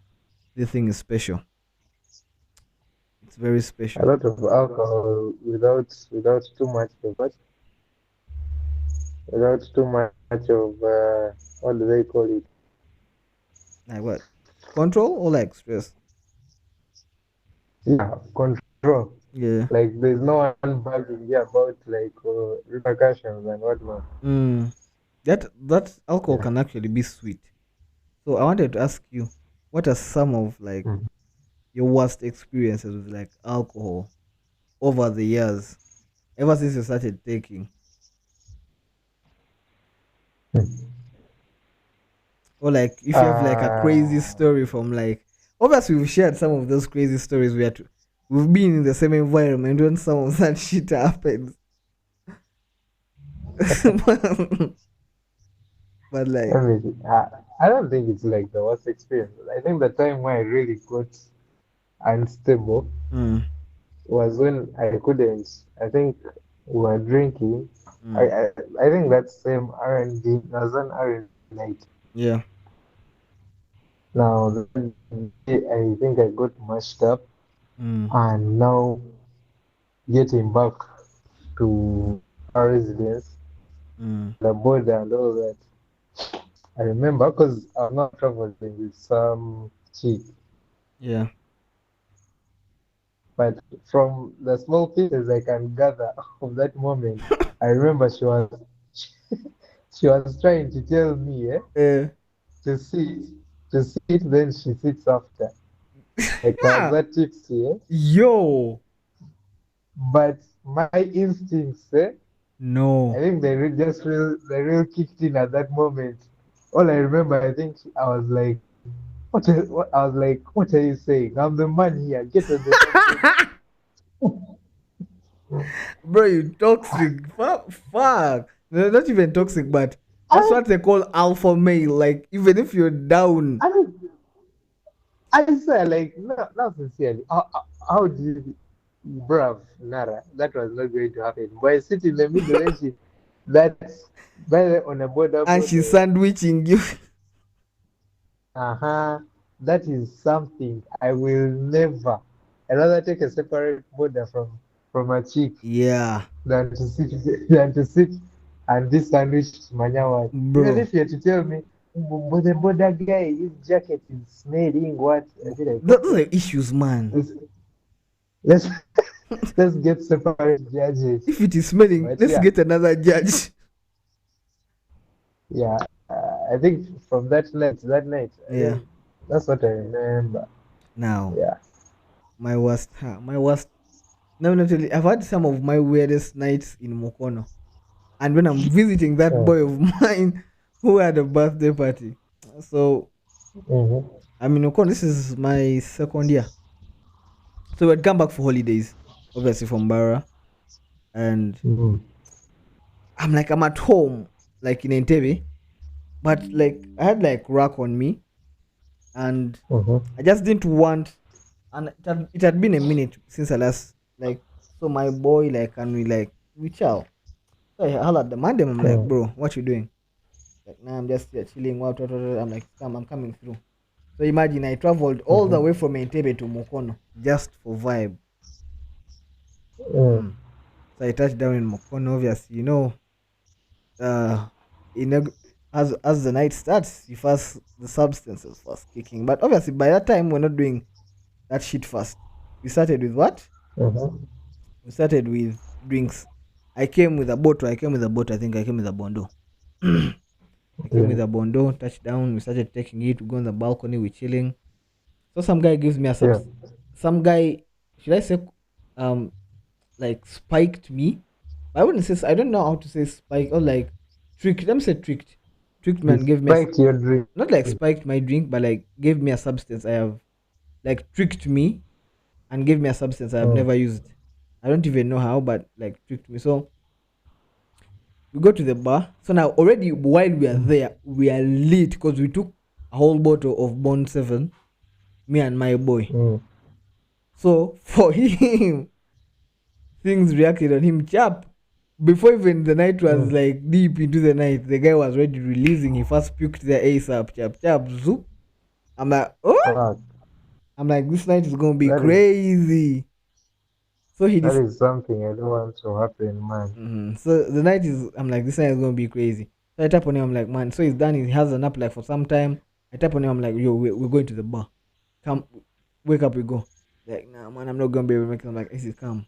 this thing is special. It's very A special. lot of alcohol without too much of what? Without too much of what do they call it? Like what? Control or like stress? Yeah, control. Yeah. Like there's no one bugging you about like repercussions and whatnot. Mm. That alcohol Yeah. can actually be sweet. So I wanted to ask you, what are some of like Mhm. your worst experiences with like alcohol over the years, ever since you started taking? Or like if you have like a crazy Uh, story from like, obviously we've shared some of those crazy stories where we've been in the same environment when some of that shit happens. But like, I don't think it's like the worst experience. I think the time where I really got unstable mm, was when I couldn't. I think we were drinking. I mm, I, I think that same R&B was an R&B night. yeah, Now that day, I think I got mashed up, mm, and now getting back to our residence, mm, the border and all that. I remember because I'm not traveling with some chick, yeah. but from the small pieces I can gather of that moment, I remember she was trying to tell me uh, to sit, then she sits after. Like I was that tipsy, Yo, but my instincts, I no. think they real kicked in at that moment. All I remember, I think I was like, what? I was like, what are you saying? I'm the man here. Get on the damn table. Bro, you toxic. Fuck. No, not even toxic, but that's I, what they call alpha male. Like, even if you're down, I mean, I swear, like, no, no, sincerely, how do you, bruv, Nara, that was not going to happen. But I sit in the middle and she, that's, by the on a and she's border, sandwiching you. uh-huh, that is something I will never, I'd rather take a separate border from a chick Yeah, than to sit than to sit and this sandwich manyawa. Even bro. if you had to tell me, but the border guy, his jacket is smelling what? I'd be like, Those okay, are issues, man. let's let's, let's get separate judges. If it is smelling, But let's yeah, get another judge. yeah, I think from that night, I Yeah. think that's what I remember. Now, Yeah. my worst. No, not really. I've had some of my weirdest nights in Mokono. And when I'm visiting that Mm. boy of mine who had a birthday party. So Mm-hmm. I'm in Mokono. This is my second year. So we'd come back for holidays, obviously from Barra. And Mm-hmm. I'm at home, like in Entebbe. But like I had like rack on me and Mm-hmm. I just didn't want, and it had been a minute since I last, like, so my boy, like, and we chow. So I hollered the man, I'm like, Mm. bro, what you doing? Like, nah, I'm just here chilling. What. I'm like, I'm coming through. So imagine I traveled all the Mm-hmm. way from Entebbe to Mokono just for vibe. Mm. Mm. So I touched down in Mokono, obviously, uh, in a, as the night starts, the substances first kicking. But obviously, by that time, we're not doing that shit fast. We started with what? Mm-hmm. We started with drinks. I came with a bottle. I came with a bottle. I think I came with a bondo. I came Yeah. with a bondo, touched down. We started taking it. We go on the balcony. We're chilling. So some guy gives me a Yeah. some guy, should I say, um, like spiked me? I wouldn't say. I don't know how to say spike or like tricked. Let me say tricked. Tricked me and gave me Despite your dream. not like spiked my drink, but like gave me a substance I have, like tricked me and gave me a substance I have Mm. never used. I don't even know how, but like tricked me. So we go to the bar. So now already while we are Mm. there, we are lit because we took a whole bottle of Bond 7, me and my boy. Mm. So for him, things reacted on him chap. Before even the night was Mm. like deep into the night, the guy was already releasing. He first puked the ASAP, chap, chap, zoop. I'm like, oh, Fuck. I'm like, this night is gonna be That is crazy. So he that dis- is something I don't want to happen, man. So the night is, I'm like, this night is gonna be crazy. So I tap on him, I'm like, man. So he's done. He has an up like for some time. I tap on him, I'm like, yo, we're going to the bar. Come, wake up, we go. Like, nah, man, I'm not gonna be able to make it. I'm like, this come.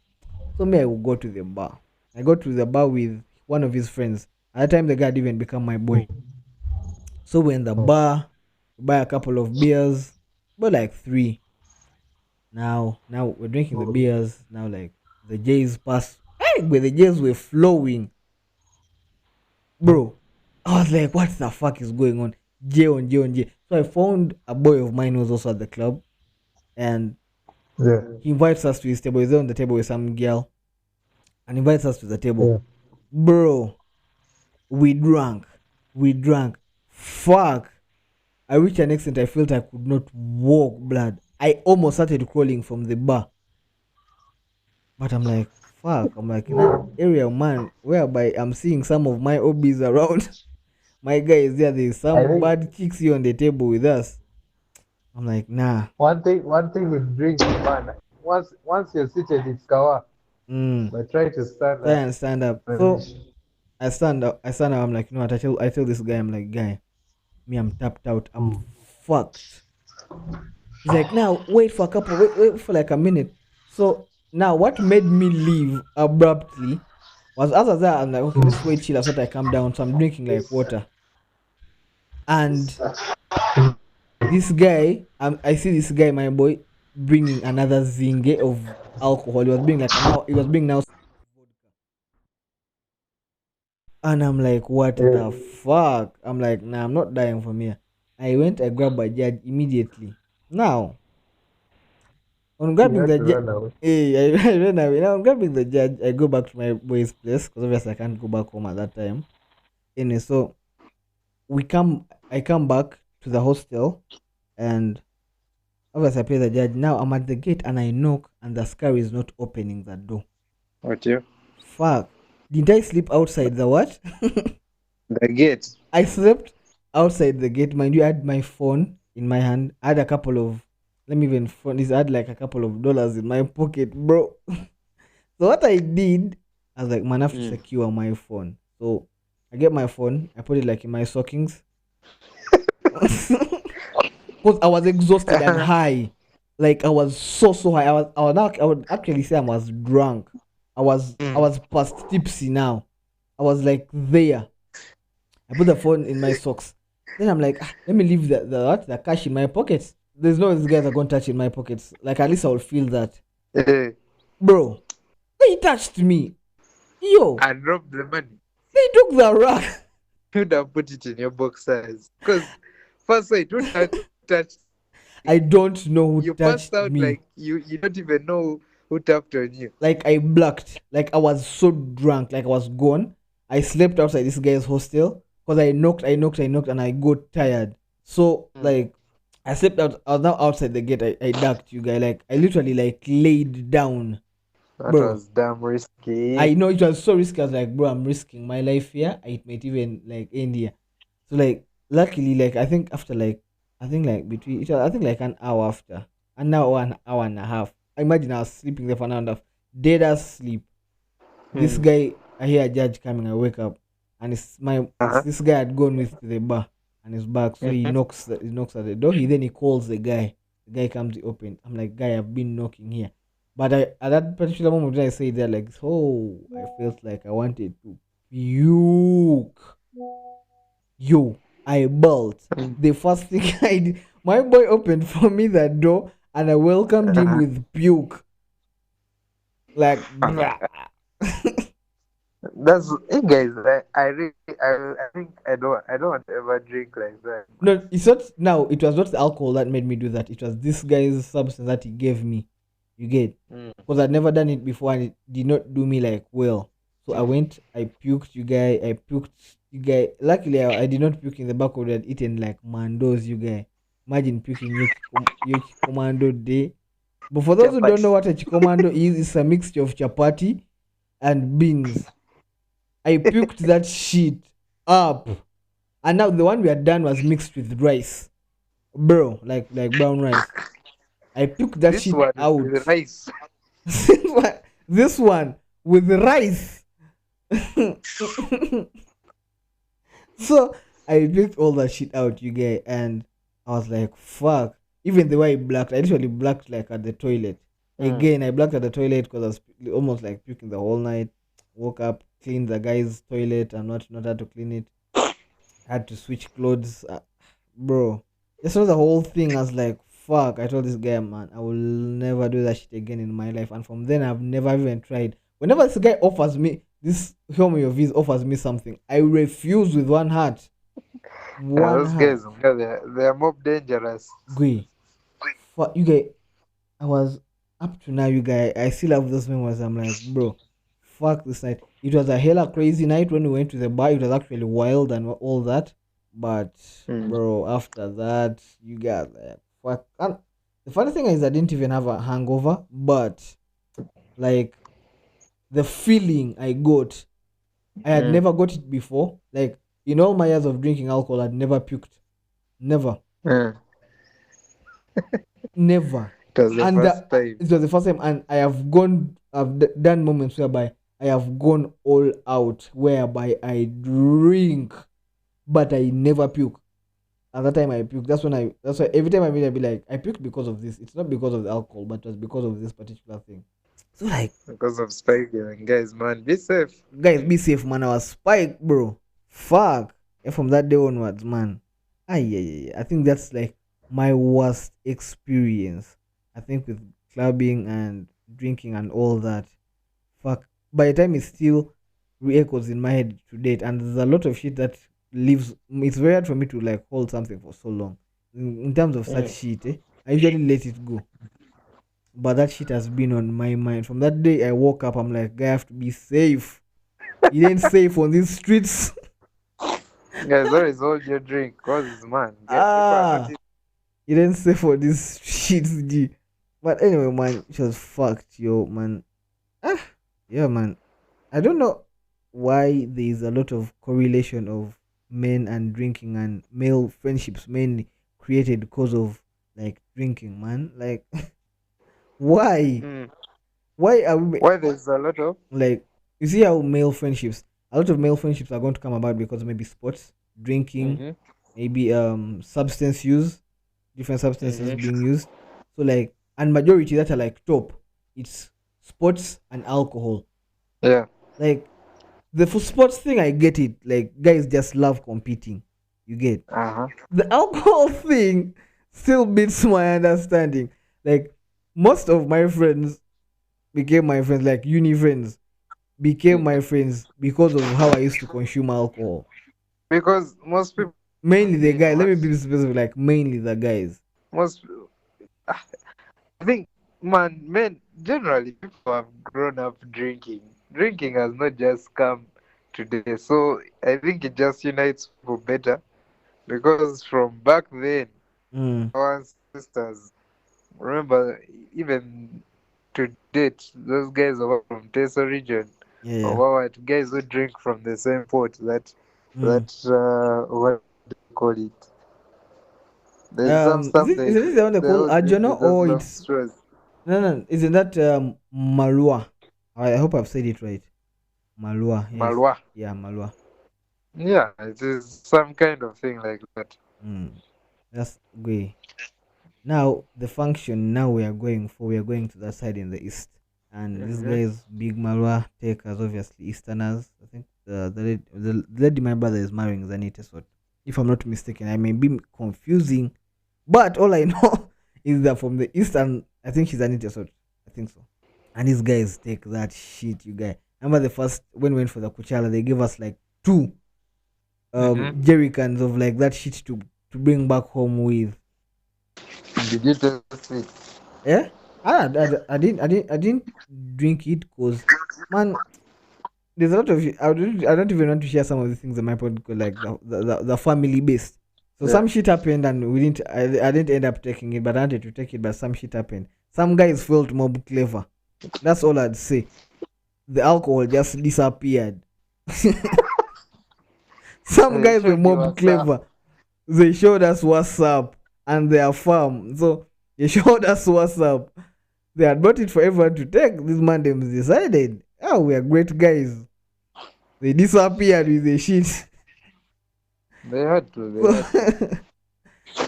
So me, I will go to the bar. I go to the bar with one of his friends. At the time, the guy had even become my boy. Mm. So we're in the Mm. bar. We buy a couple of beers, but like three. Now we're drinking the Mm. beers. Now like the J's pass. Hey, where the J's were flowing, Mm. bro. I was like, what the fuck is going on? J on J on J. So I found a boy of mine who was also at the club, and Yeah. he invites us to his table. He's there on the table with some girl, and invites us to the table. Yeah. Bro, we drank. We drank. Fuck. I reached an extent I felt I could not walk, blood. I almost started crawling from the bar. But I'm like, fuck. I'm like, in that area, man, whereby I'm seeing some of my hobbies around. My guy is there. There's I some think bad chicks here on the table with us. I'm like, nah. one thing with drinking, man. Once you're seated, it's kawa. Mm. But try to stand Try up. and stand up. So Position. I stand up. I stand up. I'm like, you know what? I tell this guy, I'm like, guy, me, I'm tapped out. I'm Mm. fucked. He's like, now wait for a couple, wait for like a minute. So now, what made me leave abruptly was as that I'm like, okay, let's wait chill. I thought I calm down, so I'm drinking like water. And this guy, I see this guy, my boy, bringing another zinge of alcohol. He was bringing like now, he was bringing now, and I'm like, what Yeah. the fuck? I'm like, nah, I'm not dying from here. I went, I grabbed my judge immediately. Now, On You grabbing had the to judge, run away. hey, I ran away. Now on grabbing the judge, I go back to my boy's place because obviously I can't go back home at that time. Anyway, so I come back to the hostel, and obviously I pay the judge. Now I'm at the gate and I knock, and the scar is not opening the door. What you? Fuck! Did I sleep outside the what? The gate. I slept outside the gate. Mind you, I had my phone in my hand. I had a couple of, let me even phone this. I had like a couple of dollars in my pocket, bro. So what I did, I was like, man, I have to Mm. secure my phone. So I get my phone. I put it like in my stockings. Because I was exhausted and high. Like I was so high. I would actually say I was drunk. I Mm. was past tipsy now. I was like there. I put the phone in my socks. Then I'm like, let me leave the cash in my pockets. There's no these guys are gonna touch in my pockets. Like at least I will feel that. Eh, Bro, they touched me. Yo, and rob the money. they took the rack. You'd have put it in your boxers. Because first sight, who touched I you? don't know who You passed touched out me. like you don't even know who tapped on you. Like I blacked. Like I was so drunk. Like I was gone. I slept outside this guy's hostel because I knocked, and I got tired. So Mm. like I slept out. I was now outside the gate. I ducked you guy. Like I literally like laid down, That bro. was damn risky. I know it was so risky. I was like, bro, I'm risking my life here. It might even like end here. So like, luckily, like I think after like, I think like between each other, I think like an hour after, an hour and a half. I imagine I was sleeping there for an hour and a half, dead as sleep. This Hmm. guy, I hear a judge coming. I wake up, and it's Uh-huh. this guy I'd gone with to the bar, and he's back. So Mhm. he knocks at the door. He calls the guy. The guy comes, he opens. I'm like, guy, I've been knocking here. But at that particular moment, when I say that, like, oh, I felt like I wanted to puke. Yo, I bawled. Mm. The first thing I did, my boy opened for me that door, and I welcomed him Uh-huh. with puke. Like, That's hey guys. I really I think I don't want to ever drink like that. no, it's not. Now it was not the alcohol that made me do that. It was this guy's substance that he gave me. You get, Mm. because I'd never done it before, and it did not do me like well. So I went, I puked. I puked. You guy. Luckily, I did not puke in the back of that eaten like mandos. You guy, imagine puking yoki commando day. But for those who don't know Chapati. what a chikomando is, it's a mixture of chapati and beans. I puked that shit up, and now the one we had done was mixed with rice, bro, like brown rice. I puked that This shit one is with out. rice. This one with rice. So I picked all that shit out, you guys, and I was like, fuck. Even the way I blacked, I literally blacked like at the toilet. Mm. Again, I blacked at the toilet because I was almost like puking the whole night. Woke up, cleaned the guy's toilet. I'm not how to clean it. Had to switch clothes, bro. Just know the whole thing. I was like, fuck. I told this guy, man, I will never do that shit again in my life. And from then, I've never even tried. Whenever this guy offers me this homie of his offers me something, I refuse with one heart. Yeah, One those heart. guys, they're more dangerous. Gui. Fuck you guys. I was up to now, you guys. I still have those memories. I'm like, bro, fuck this night. It was a hella crazy night when we went to the bar. It was actually wild and all that. But Mm. bro, after that, you got like fuck. And the funny thing is, I didn't even have a hangover, but like the feeling I got, I had Mm. never got it before. Like in all my years of drinking alcohol, I'd never puked. Never. Mm. Never. It was the And first time. it was the first time, and I've done moments whereby I have gone all out, whereby I drink, but I never puke. At that time, I puke. That's why every time I meet, I be like, I puke because of this. It's not because of the alcohol, but it was because of this particular thing. So, like, Because of Spike and guys, man, be safe. guys, be safe, man. I was spiked, bro. Fuck. And from that day onwards, man. Yeah. I think that's like my worst experience. I think with clubbing and drinking and all that. Fuck. By the time it still re-echoes in my head to date, and there's a lot of shit that lives. It's very hard for me to like hold something for so long. In terms of such Mm. shit, I usually let it go. But that shit has been on my mind from that day. I woke up. I'm like, I have to be safe. You ain't safe on these streets. Guys, always hold your drink, cause man, people are not. Ah, you didn't safe on these streets, G. But anyway, man, it was fucked, yo, man. Ah, yeah, man. I don't know why there is a lot of correlation of men and drinking and male friendships mainly created because of like drinking, man. Like, why? Mm. Why are we Why there's a lot of. like? You see how male friendships, a lot of male friendships are going to come about because maybe sports, drinking, Mm-hmm. maybe substance use, different substances Mm-hmm. being used. So like, and majority that are like top, it's sports and alcohol. Yeah. Like the for sports thing, I get it. Like guys just love competing. You get Uh-huh. the alcohol thing still beats my understanding. Like most of my friends became my friends, like uni friends became my friends because of how I used to consume alcohol. Because most people Mainly the drinking, guys. Let man. me be specific. Like mainly the guys. Most, I think, man, men generally people have grown up drinking. Drinking has not just come today, so I think it just unites for better. Because from back then, Mm, our ancestors, remember, even to date, those guys were from Teso region, yeah, or yeah. what guys who drink from the same pot. Mm. What do you call it? There's some Is stuff it is it the one they they call all drink Ajano with those or long it's straws. no no? Isn't that Malua? I hope I've said it right. Malua, yes. Malwa. Yeah, Malua. Yeah, it is some kind of thing like that. Mm. That's great. Now the function now we are going to that side in the east. And these Hmm. guys, big Malwa takers, obviously Easterners. I think the lady my brother is marrying is Anita, so if I'm not mistaken, I may be confusing. But all I know is that from the east, and I think she's Anita, so I think so. And these guys take that shit, you guys. Remember the first when we went for the Kuchala, they gave us like two Hmm. jerry cans of like that shit to bring back home with. Did you taste it? Yeah, I didn't drink it because man, there's a lot of I don't even want to share some of the things in my podcast like the family based. So Yeah. some shit happened and we didn't I didn't end up taking it, but I wanted to take it, but some shit happened. Some guys felt more clever. That's all I'd say. The alcohol just disappeared. Some They guys were showed you more what's up. clever. They showed us what's up and they are firm. So they showed us what's up. They had brought it for everyone to take. This man them decided, oh, we are great guys. They disappeared with the shit. They had to. They So had to.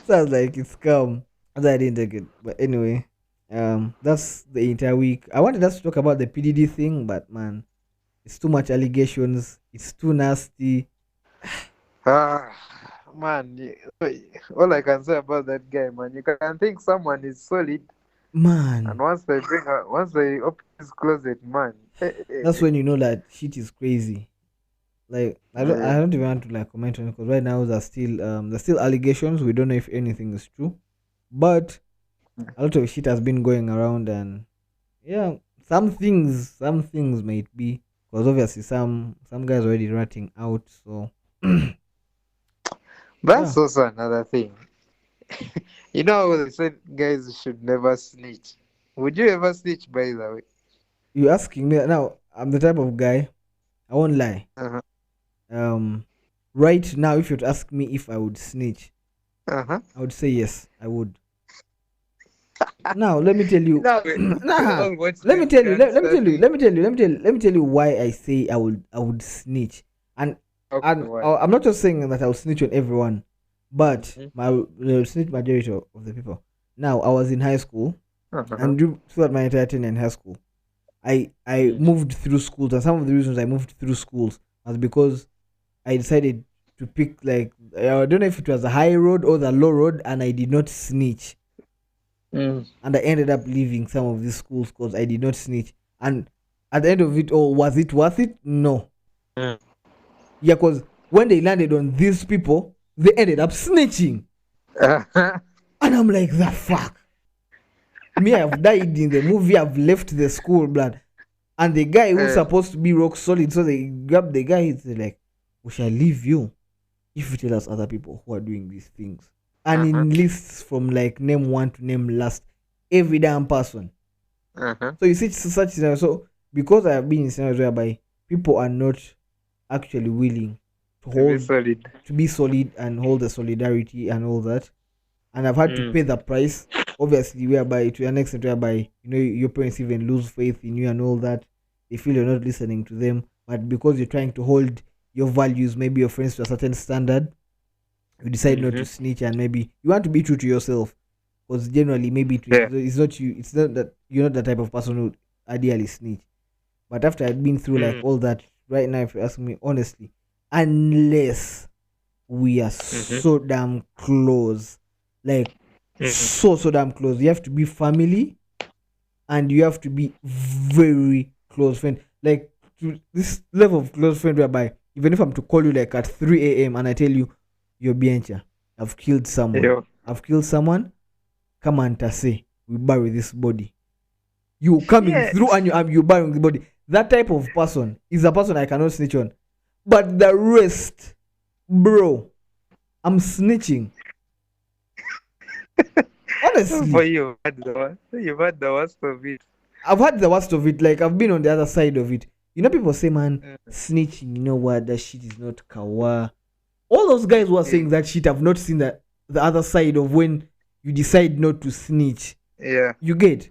sounds like it's calm. As I didn't take it. But anyway, that's the entire week. I wanted us to talk about the PDD thing, but man, it's too much allegations. It's too nasty. Ah, man. All I can say about that guy, man, you can think someone is solid, and Man, once they open his closet, man. that's when you know that shit is crazy. Like I Yeah. don't even want to like comment on it because right now there's still allegations. We don't know if anything is true, but a lot of shit has been going around, and yeah, some things might be because obviously some guys already ratting out. So yeah, That's also another thing. You know, they said guys should never snitch. Would you ever snitch, by the way? you asking me now? I'm the type of guy I won't lie. Uh-huh. Um, right now, if you'd ask me if I would snitch, Uh-huh. I would say yes, I would. Now let me tell you. Now we Nah, all watch let me this tell you. Let me gangster tell you. thing. Let me tell you why I say I would snitch. And Okay, why? I'm not just saying that I will snitch on everyone, but Mm-hmm. my snitch majority of the people. Now I was in high school, Uh-huh. and throughout my entire tenure in high school, I Mm. moved through schools, and some of the reasons I moved through schools was because I decided to pick like I don't know if it was the high road or the low road, and I did not snitch, Mm. and I ended up leaving some of these schools because I did not snitch. And at the end of it all, was it worth it? No. Mm. Yeah, because when they landed on these people, they ended up snitching, Uh-huh. and I'm like, the fuck. Me, I've died in the movie. I've left the school, blood. And the guy who's Uh, supposed to be rock solid, so they grab the guy. It's like, we shall leave you if you tell us other people who are doing these things. And uh-huh, in lists from like name one to name last, every damn person. uh-huh. So you see such scenarios. So because I have been in scenarios whereby people are not actually willing to To be hold, solid. to be solid and hold the solidarity and all that, and I've had to Mm. pay the price. Obviously, whereby to an extent whereby your parents even lose faith in you and all that, they feel you're not listening to them, but because you're trying to hold your values, maybe your friends to a certain standard, you decide not to Mm-hmm. snitch and maybe you want to be true to yourself because generally maybe Yeah. it's not you, it's not that you're not the type of person who ideally snitch. But after I'd been through like Mm. all that, right now, if you ask me honestly, unless we are Mm-hmm. so damn close, like Mm-hmm. so damn close, you have to be family and you have to be very close friend, like to this level of close friend whereby even if I'm to call you like at 3 a.m. and I tell you you're Bianca, I've killed someone, Yo. come and say we bury this body, you coming through Shit. and you burying the body. That type of person is a person I cannot snitch on. But the rest, bro, I'm snitching. For Honestly, you, you've had the worst of it. I've had the worst of it. Like I've been on the other side of it. People say, man, Mm. snitching. You know what? That shit is not kawa. All those guys who are saying Mm. that shit have not seen the other side of when you decide not to snitch. Yeah. You get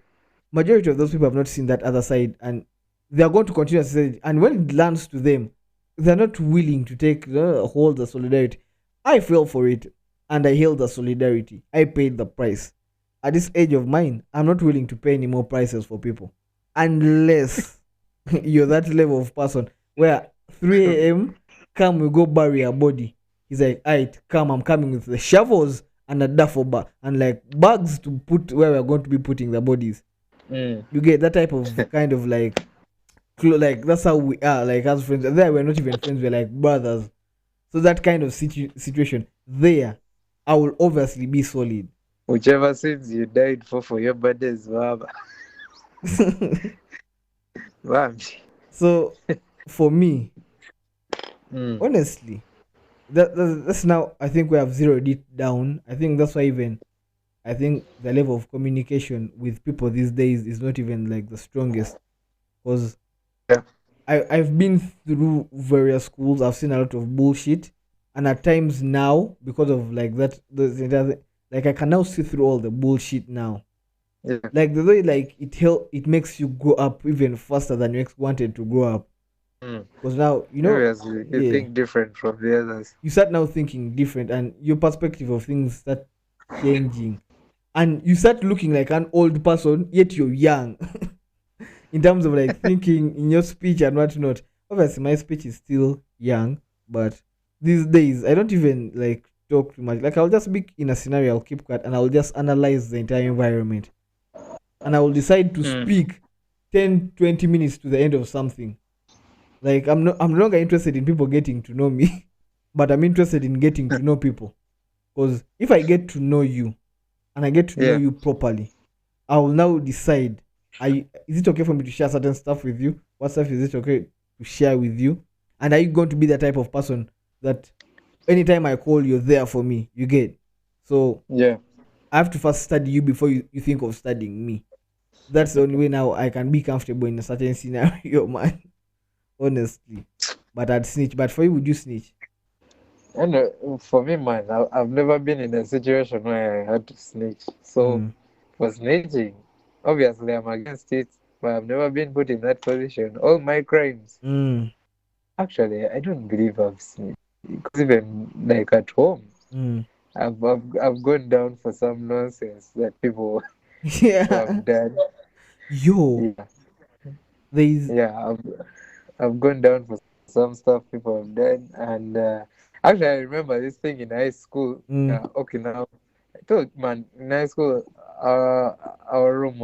majority of those people have not seen that other side, and they are going to continue to say it. And when it lands to them, they're not willing to take hold the solidarity. I fell for it, and I held the solidarity. I paid the price. At this age of mine, I'm not willing to pay any more prices for people, unless you're that level of person where 3 a.m. come we go bury a body. He's like, alright, come, I'm coming with the shovels and a duffel bag and like bags to put where we're going to be putting the bodies. Mm. You get that type of kind of like like that's how we are like as friends. There we're not even friends, we're like brothers. So that kind of situation there, I will obviously be solid. Whichever sins you died for your birthdays, Baba. Bambi. So for me, Mm. honestly, that's now I think we have zeroed it down. I think that's why even I think the level of communication with people these days is not even like the strongest because Yeah. I've been through various schools. I've seen a lot of bullshit, and at times now because of like that, like I can now see through all the bullshit now. Yeah. Like the way like it makes you grow up even faster than you wanted to grow up. Mm. Because now Obviously, you yeah, think different from the others. you start now thinking different, and your perspective of things start changing, and you start looking like an old person yet you're young. In terms of like thinking in your speech and whatnot. Obviously, my speech is still young, but these days I don't even like talk too much. Like I'll just be in a scenario, I'll keep quiet, and I'll just analyze the entire environment, and I will decide to Mm. speak 10, 20 minutes to the end of something. Like I'm no longer interested in people getting to know me, but I'm interested in getting to know people. Because if I get to know you and I get to know Yeah. you properly, I will now decide. Is it okay for me to share certain stuff with you? What stuff is it okay to share with you? And are you going to be the type of person that anytime I call, you're there for me? You get. So Yeah. I have to first study you before you think of studying me. That's the only way now I can be comfortable in a certain scenario, man. Honestly. But I'd snitch. But for you, would you snitch? And for me, man, I've never been in a situation where I had to snitch. So Mm. for snitching, obviously I'm against it, but I've never been put in that position. All my crimes, Mm. actually, I don't believe I've snitched. Because even like at home, Mm. I've gone down for some nonsense that people Yeah. have done. Yo. Yeah, There's. yeah, I've gone down for some stuff people have done, and actually, I remember this thing in high school. Mm. Okay, now I told man in high school, our room,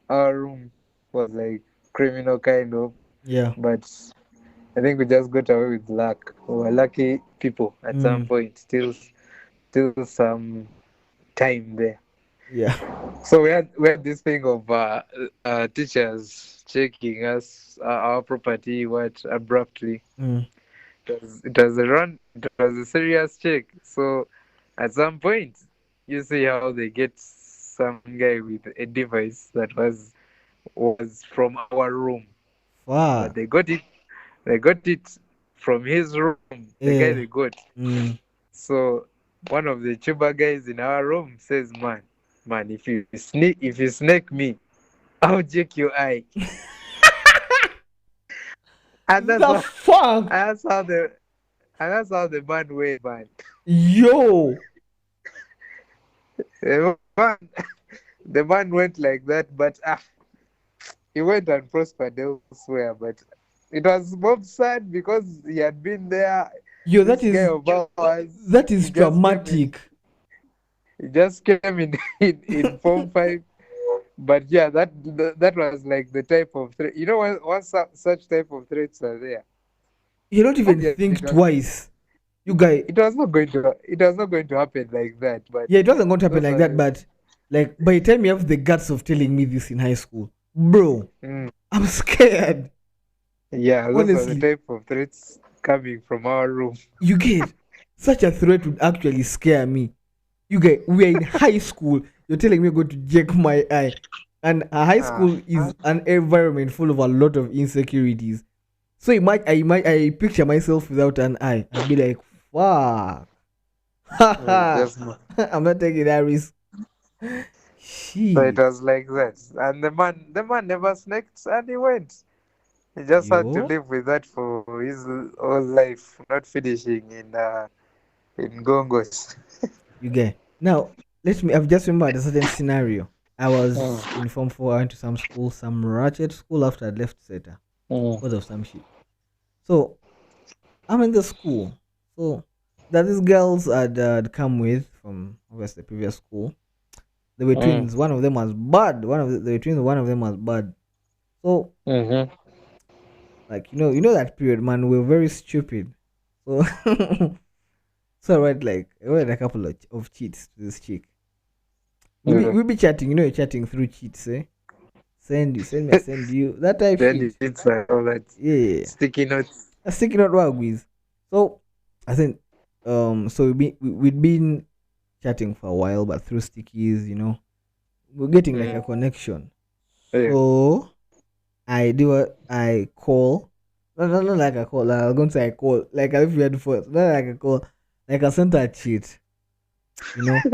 our room was like criminal kind of, Yeah. but I think we just got away with luck. We were lucky people at some Mm. point. Still some time there. Yeah. So we had this thing of teachers checking us our property what abruptly. Mm. It was a serious check. So at some point, you see how they get some guy with a device that was from our room, but Fuck. they got it from his room. The guy Yeah. they got. Mm. So one of the tuber guys in our room says, man, if you snake me, I'll check your eye. And that's The how fuck? and that's how the and that's how the man went, man. Yo. The man, the man went like that, but he went and prospered elsewhere. But it was both sad because he had been there. Yo, This guy of ours, that he is just came in. traumatic. He just came in in Form 5. But yeah, that was like the type of threat. You know, once such type of threats are there, You don't even obviously think twice. You guys, it was not going to happen like that. But yeah, it wasn't going to happen those like are that, but like by the time you have the guts of telling me this in high school, bro, mm, I'm scared. yeah, those are the Honestly, type of threats coming from our room. you get such a threat would actually scare me. You get we're in high school. You're telling me you're going to check my eye, and a high Ah, school is an environment full of a lot of insecurities. So I picture myself without an eye. I'd be like, fuck. Haha. just not. I'm not taking that risk. So it Shit. was like that, and the man never snaked, and he went. He just had to Yo. live with that for his whole life, not finishing in Gongos. You get. Now, I've just remembered a certain scenario. I Mm, was in Form 4, I went to some school, some ratchet school after I left SETA mm, because of some shit. So, I'm in the school. So, that these girls had come with from obviously the previous school. They were mm, twins. One of them was bad. They were twins. One of them was bad. So, mm-hmm. like you know that period, man. We were very stupid. So, so I write a couple of cheats to this chick. Yeah. We be chatting. You know, you're chatting through cheats, eh? Send me, I send you. That type Then shit. it's all that Yeah, yeah, yeah. sticky notes. A sticking out wagwies. So, I think so we'd been chatting for a while, but through stickies, we're getting like a Mm. connection. Yeah. So I call. No, no, not like I call. Like, I was going to say I call. Like if we had first. Not like I call. Like I sent her a cheat. You know,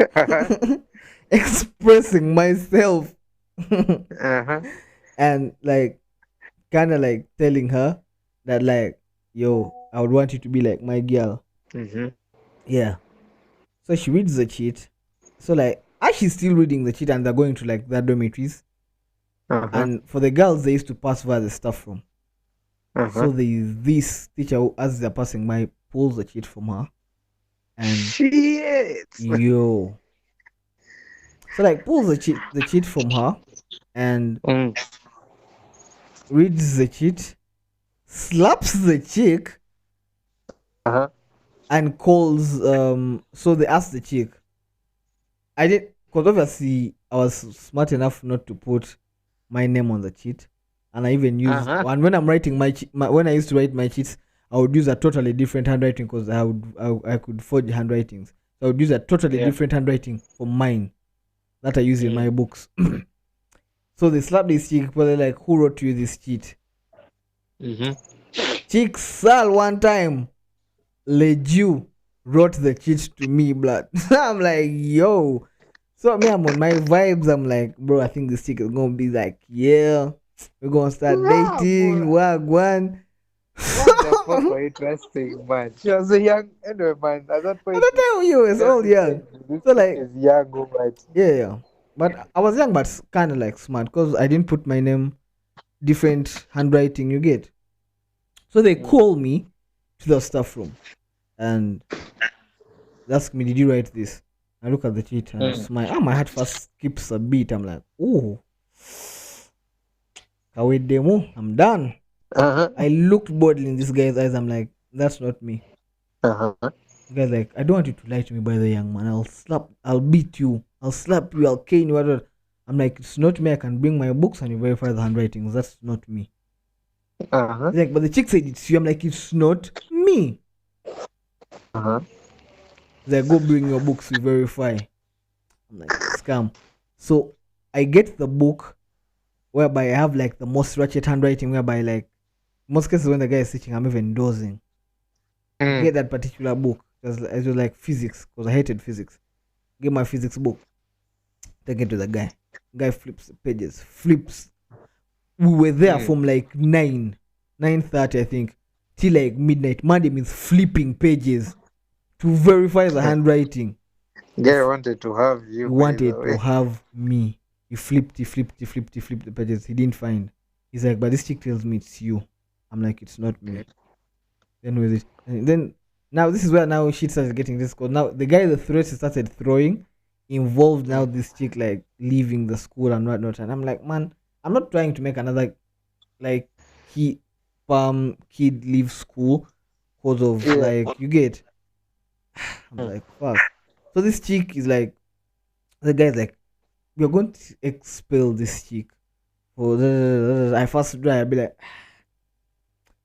expressing myself, Uh-huh. and like kind of like telling her that like, yo, I would want you to be like my girl. Mm-hmm. Yeah. So she reads the cheat. So like, as she's still reading the cheat, and they're going to like their dormitories, Uh-huh. and for the girls they used to pass where the stuff from. Uh-huh. So this teacher, who, as they're passing by, pulls the cheat from her, and Shit. yo, so like pulls the cheat from her, and Mm. reads the cheat, slaps the chick, Uh-huh. and calls. So they ask the chick. I did, because obviously I was smart enough not to put my name on the cheat, and I even used. Uh-huh. And when I'm writing when I used to write my cheats, I would use a totally different handwriting because I could forge handwritings. So I would use a totally Yeah. different handwriting for mine that I use in my books. So they slapped this chick, but they're like, "Who wrote you this cheat?" Mm-hmm. Chick Sal one time, Leju wrote the cheat to me, blood. I'm like, yo. So me, I'm on my vibes. I'm like, bro, I think this chick is gonna be like, yeah, we're gonna start Nah, dating. boy. Wagwan. What the fuck At were you trusting, man? She was a young. Anyway, man. At that point, the time, you was just all young. decide this So thing like, is young, but yeah, yeah. But I was young, but kind of like smart because I didn't put my name different handwriting. You get. So they call me to the staff room and they ask me, "Did you write this?" I look at the cheat and I smile. My heart first skips a beat. I'm like, "Oh, kawe demo, I'm done." uh-huh. I looked boldly in this guy's eyes. I'm like, "That's not me." Uh-huh. The guy's like, "I don't want you to lie to me, by the young man. I'll beat you. I'll slap you. I'll cane you." Whatever. I'm like, it's not me. I can bring my books and you verify the handwritings. That's not me. Uh-huh. He's like, but the chick said it's you. I'm like, it's not me. Uh-huh. He's like, go bring your books, we verify. I'm like, scam. So I get the book whereby I have like the most ratchet handwriting, whereby like most cases when the guy is teaching, I'm even dozing. I Mm. get that particular book. It was like physics, because I hated physics. Get my physics book. Take it to the guy. Guy flips the pages. Flips. We were there Mm. from like 9:30, I think, till like midnight. Madam is flipping pages to verify the handwriting. Guy wanted to have He you, by the wanted to way. have me. He flipped the pages. He didn't find. He's like, but this chick tells me it's you. I'm like, it's not me. Then with it, and then now this is where now shit started getting this. Cause now the guy the threats he started throwing involved now this chick like leaving the school and whatnot. And I'm like, man, I'm not trying to make another like he kid leave school because of Yeah. like you get. I'm Mm. like, fuck. So this chick is like, the guy's like, we're going to expel this chick. For I first do I'll be like,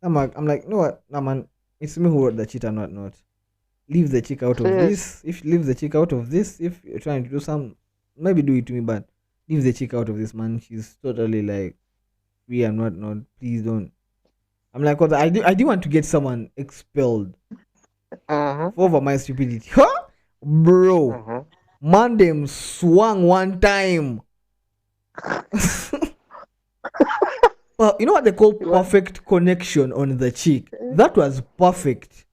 I'm like, you know what? Nah, man, it's me who wrote the cheat and whatnot. Leave the chick out of Yes. this. If you leave the chick out of this, if you're trying to do some, maybe do it to me, but leave the chick out of this, man. She's totally like free and whatnot. Please don't. I'm like, cause I do want to get someone expelled Uh-huh. for over my stupidity. Huh? Bro, Uh-huh. man, them swung one time. Well, you know what they call What? perfect connection on the cheek? That was perfect.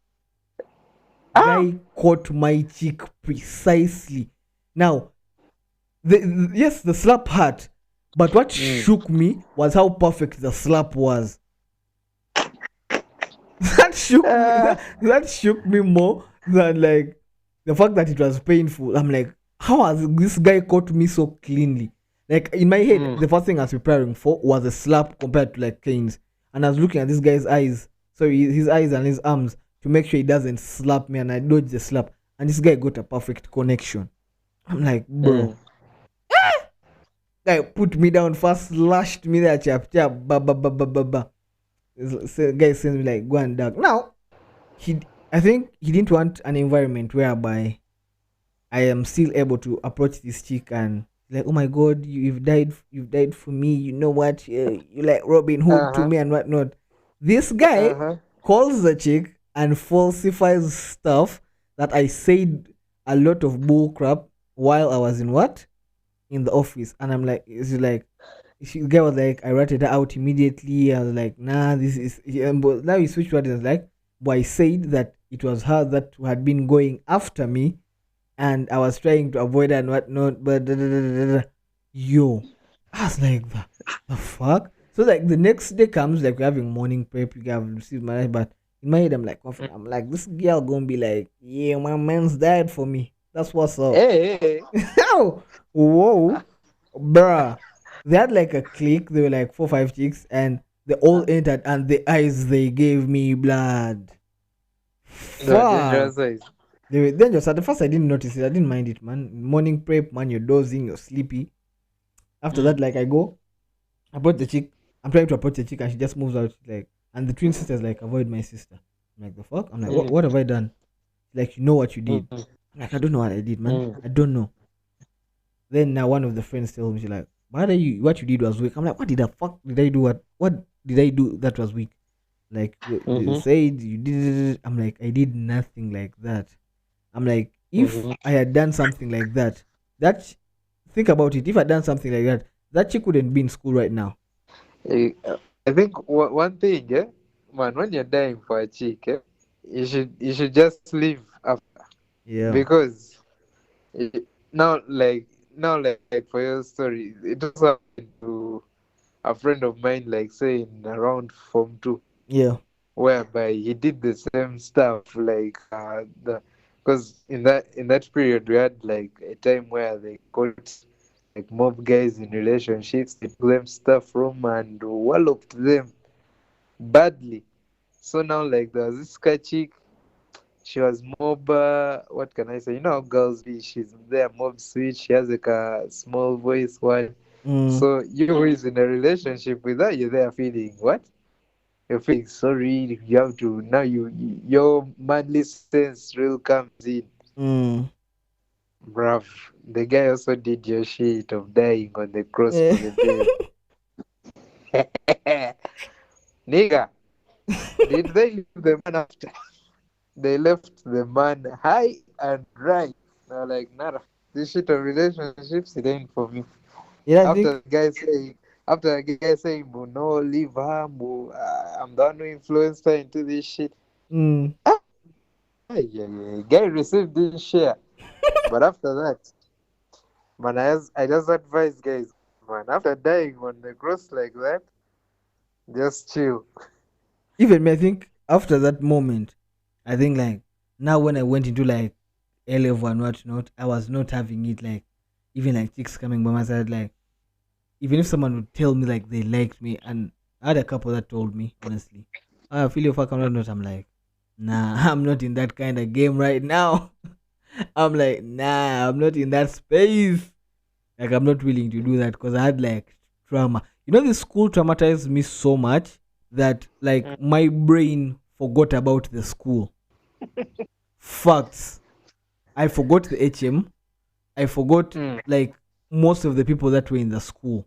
Ah! Guy caught my cheek precisely. Now, yes, the slap hurt, but what shook me was how perfect the slap was. That shook me. Ah. That shook me more than like the fact that it was painful. I'm like, how has this guy caught me so cleanly? Like in my head, Mm. the first thing I was preparing for was a slap compared to like Kane's, and I was looking at this guy's eyes, so his eyes and his arms to make sure he doesn't slap me, and I dodged the slap, and this guy got a perfect connection. I'm like, bro, Mm. guy put me down first, slashed me there, chap chap, ba ba ba ba ba ba. Guy sends me like go and duck. Now he, I think he didn't want an environment whereby I am still able to approach this chick and like, oh my god, you've died for me. You know what? You like Robin Hood to Uh-huh. me and whatnot. This guy Uh-huh. calls the chick and falsifies stuff that I said a lot of bull crap while I was in what in the office, and I'm like, it's like. The guy was like, I ratted her out immediately. I was like, nah, this is. But now he switched words and was like, but I said that it was her that had been going after me and I was trying to avoid her and whatnot. But yo, I was like, the fuck? So like the next day comes, like we're having morning prep, you have received my life, but in my head I'm like confident. I'm like, this girl gonna be like, yeah, my man's died for me. That's what's up. Hey, hey. Whoa, bruh. They had like a clique, they were like 4 5 chicks and they all entered and the eyes they gave me blood. The Fuck. dangerous eyes. They were dangerous. At the first, I didn't notice it. I didn't mind it, man. Morning prep, man, you're dozing, you're sleepy. After that, like, I go, approach the chick. I'm trying to approach the chick, and she just moves out. Like, and the twin sisters, like, avoid my sister. I'm like, the fuck? I'm like, what have I done? Like, you know what you did. Mm. I'm like, I don't know what I did, man. Mm. I don't know. Then now one of the friends tells me, she's like, what you did was weak. I'm like, what did the fuck did I do? What did I do that was weak? Like, you Mhm. said you did it. I'm like, I did nothing like that. I'm like, if Mhm. I had done something like that, think about it. If I'd done something like that, that chick wouldn't be in school right now. I think one thing, man, when you're dying for a chick, you should just leave after Yeah. because eh, now like for your story, it also happened to a friend of mine, like saying around Form 2, Yeah. whereby he did the same stuff like the because in that period we had like a time where they caught like mob guys in relationships, they took them stuff from and walloped them badly. So now like there was this guy chick, she was mob. What can I say? You know how girls be. She's there mob sweet. She has like a small voice. One. Mm, So you who is in a relationship with her, you're there feeling what? You're feeling sorry. You have to now. Your manly sense real comes in. mm. Bruv, the guy also did your shit of dying on the cross Eh. for the babe. Nigga, did they leave the man after? They left the man high and dry. Now like nada. This shit of relationships, it ain't for me. Yeah, I After think. the guy saying, after the guy saying, no, leave her, I'm the one who influenced her into this shit. Mm, Ah, yeah, yeah. Guy received this share. But after that, man, I just advise guys, man, after dying on the cross like that, just chill. even me, I think after that moment, I think like now when I went into like A level and whatnot, I was not having it like even like chicks coming by my side. Like even if someone would tell me like they liked me, and I had a couple that told me honestly, I feel if I come not, I'm like, nah, I'm not in that kind of game right now. I'm like, nah, I'm not in that space. Like I'm not willing to do that because I had like trauma. You know, this school traumatized me so much that like Mm, my brain forgot about the school. Facts. I forgot the HM. I forgot mm, like most of the people that were in the school.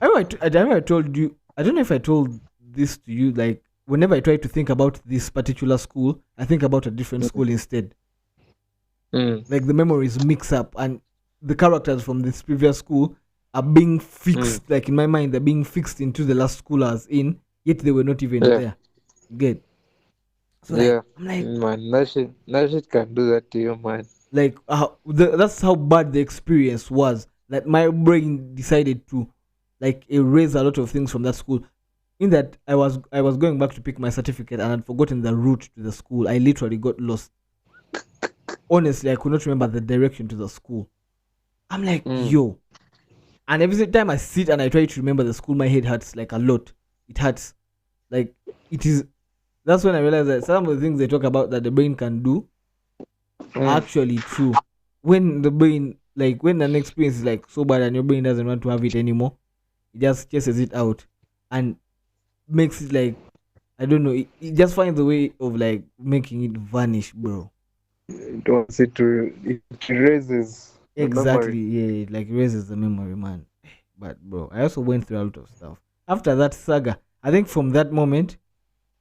I don't know I told you. I don't know if I told this to you. Like whenever I try to think about this particular school, I think about a different mm, school instead. mm, Like the memories mix up, and the characters from this previous school are being mm. fixed. Like in my mind, they're being fixed into the last school I was in. Yet they were not even Yeah, there. You get so like yeah. I'm like Man, that shit can do that to you, man. that's how bad the experience was that my brain decided to like erase a lot of things from that school. In that I was going back to pick my certificate and I'd forgotten the route to the school. I literally got lost. Honestly, I could not remember the direction to the school. I'm like, Mm. yo. And every time I sit and I try to remember the school, my head hurts like a lot. It hurts. Like it is. That's when I realized that some of the things they talk about that the brain can do are Mm. actually true. When the brain, like when an experience is like so bad and your brain doesn't want to have it anymore, it just chases it out and makes it like I don't know. It just finds a way of like making it vanish, bro. It wants it erases the Exactly. memory. Yeah, it like erases the memory, man. But bro, I also went through a lot of stuff after that saga. I think from that moment,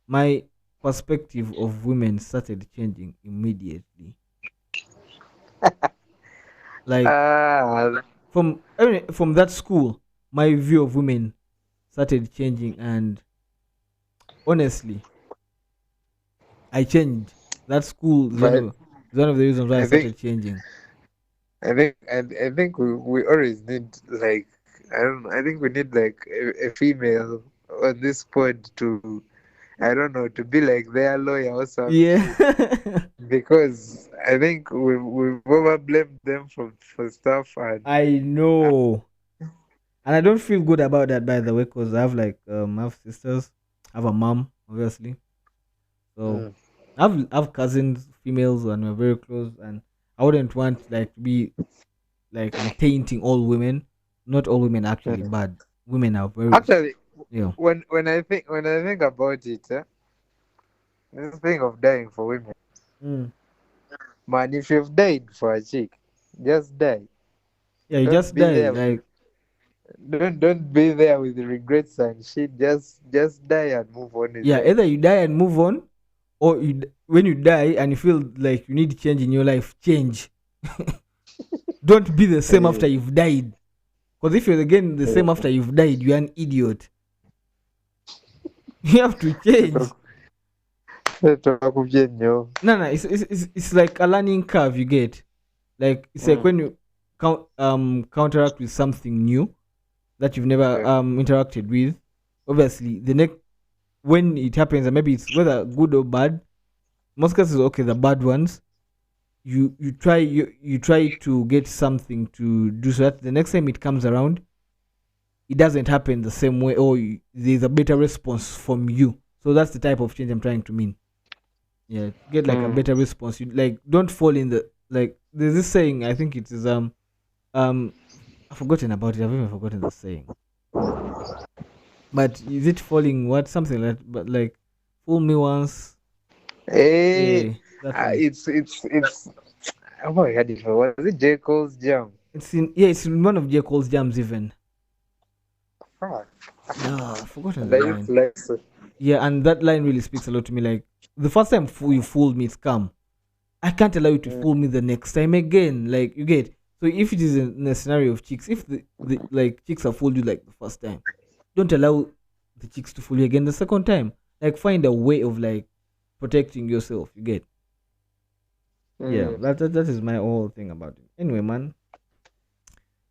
my perspective of women started changing immediately. Like Ah, from that school, my view of women started changing, and honestly, I changed. That school but is one of the reasons why I I think started changing. I think we always need like I don't know, I think we need like a female on this pod to I don't know to be like their lawyer or some Yeah, shit because I think we've over blamed them for stuff and I uh, know, and I don't feel good about that by the way, because I have sisters, I have a mom, obviously, so mm, I have cousins, females, and we're very close, and I wouldn't want like to be like I'm tainting all women. Not all women are actually mm. bad. Women are very, Actually you know. when I think about it, this thing of dying for women, Mm. man, if you've died for a chick, just die. Yeah, you Don't just be die. there with Like don't be there with regrets and shit. Just die and move on with yeah, life. either you die and move on, or when you die and you feel like you need change in your life, change. Don't be the same Yeah, after you've died. Because if you're again the same yeah. after you've died, you're an idiot. You have to change. Tutakujenyo. No, no, it's like a learning curve you get. Like it's like Mm, when you counteract with something new that you've never yeah. interacted with. Obviously, the next when it happens, and maybe it's whether good or bad. Most cases, okay, the bad ones. You try to get something to do so that the next time it comes around, it doesn't happen the same way, or there's a better response from you. So that's the type of change I'm trying to mean. Yeah, to get like a Mm. better response, you like don't fall in the like. There's this saying. I think it is um. I've forgotten about it. I've even forgotten the saying. But is it falling? What something like? But like, fool me once. Eh, Yeah, that one. it's. Oh, I had it for. Was it J Cole's Jam? It's in one of J Cole's jams even. Fuck. I've forgotten And the I used line. to like so. Yeah, and that line really speaks a lot to me. Like the first time you fooled me, scam. I can't allow you to Mm. fool me the next time again. Like you get. So if it is in a scenario of chicks, if the like chicks have fooled you like the first time, don't allow the chicks to fool you again the second time. Like find a way of like protecting yourself. You get. Yeah, Mm. that is my whole thing about it. Anyway, man.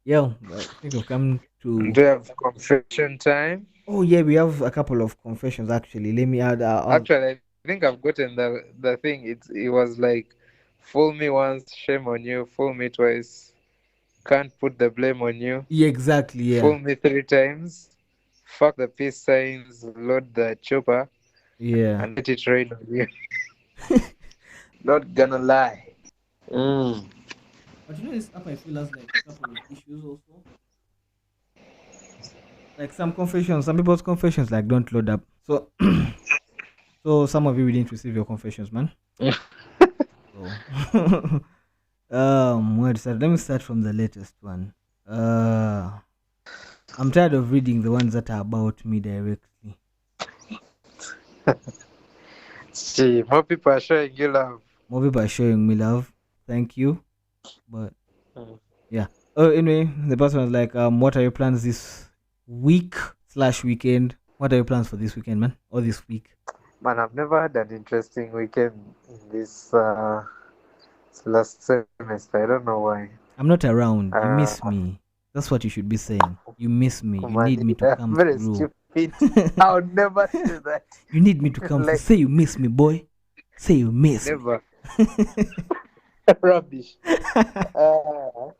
Yeah, I think we've come to. Do you have confession time? Oh yeah, we have a couple of confessions actually. Let me add. Actually, I think I've gotten the thing. It was like, fool me once, shame on you. Fool me twice, can't put the blame on you. Yeah, exactly. Yeah, Fool me three times, fuck the peace signs, load the chopper, yeah. and let it rain on you. Not gonna lie. Mm. But you know, this app I feel has like a couple of issues also. Like some confessions, some people's confessions like don't load up. So, so some of you didn't receive your confessions, man. So, where to start? Let me start from the latest one. I'm tired of reading the ones that are about me directly. See, more people are showing you love. More people are showing me love. Thank you. But Mm. yeah. Oh, anyway, the person was like, what are your plans this week slash weekend? What are your plans for this weekend, man? Or this week? Man, I've never had an interesting weekend in this last semester. I don't know why. I'm not around. You Uh, miss me. That's what you should be saying. You miss me. You Man, need me to you're come very through. stupid. I would never say that. You need me to come through. Like, Say you miss me, boy. Say you miss me. never. Rubbish. Uh,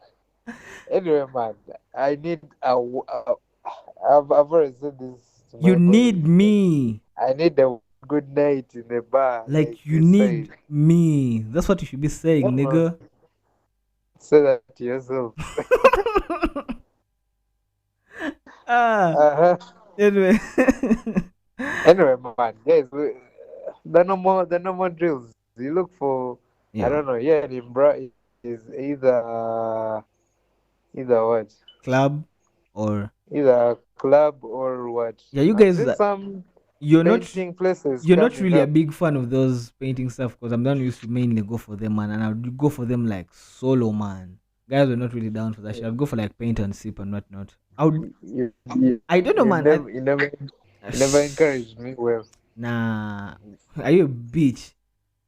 anyway, man, I need I've already said this to You my boys. need me. I need a good night in the bar, like Like you they say. need me. That's what you should be saying, Yeah, man. nigga. Say that to yourself. ah. Uh-huh. Anyway. Anyway, man, guys, the normal drills. You look for, I Yeah. don't know. Yeah, in bra is either what, Club or either club or what. yeah, you I've guys seen some you're not painting places you're not coming really a up. big fan of those painting stuff because I'm not used to mainly go for them, man, and I would go for them like solo, man. Guys were not really down for that shit. I'd go for like paint and sip and whatnot. I would. You, you, I don't know, you man. never, you never, you never encouraged me. Well, Nah. Are you a bitch?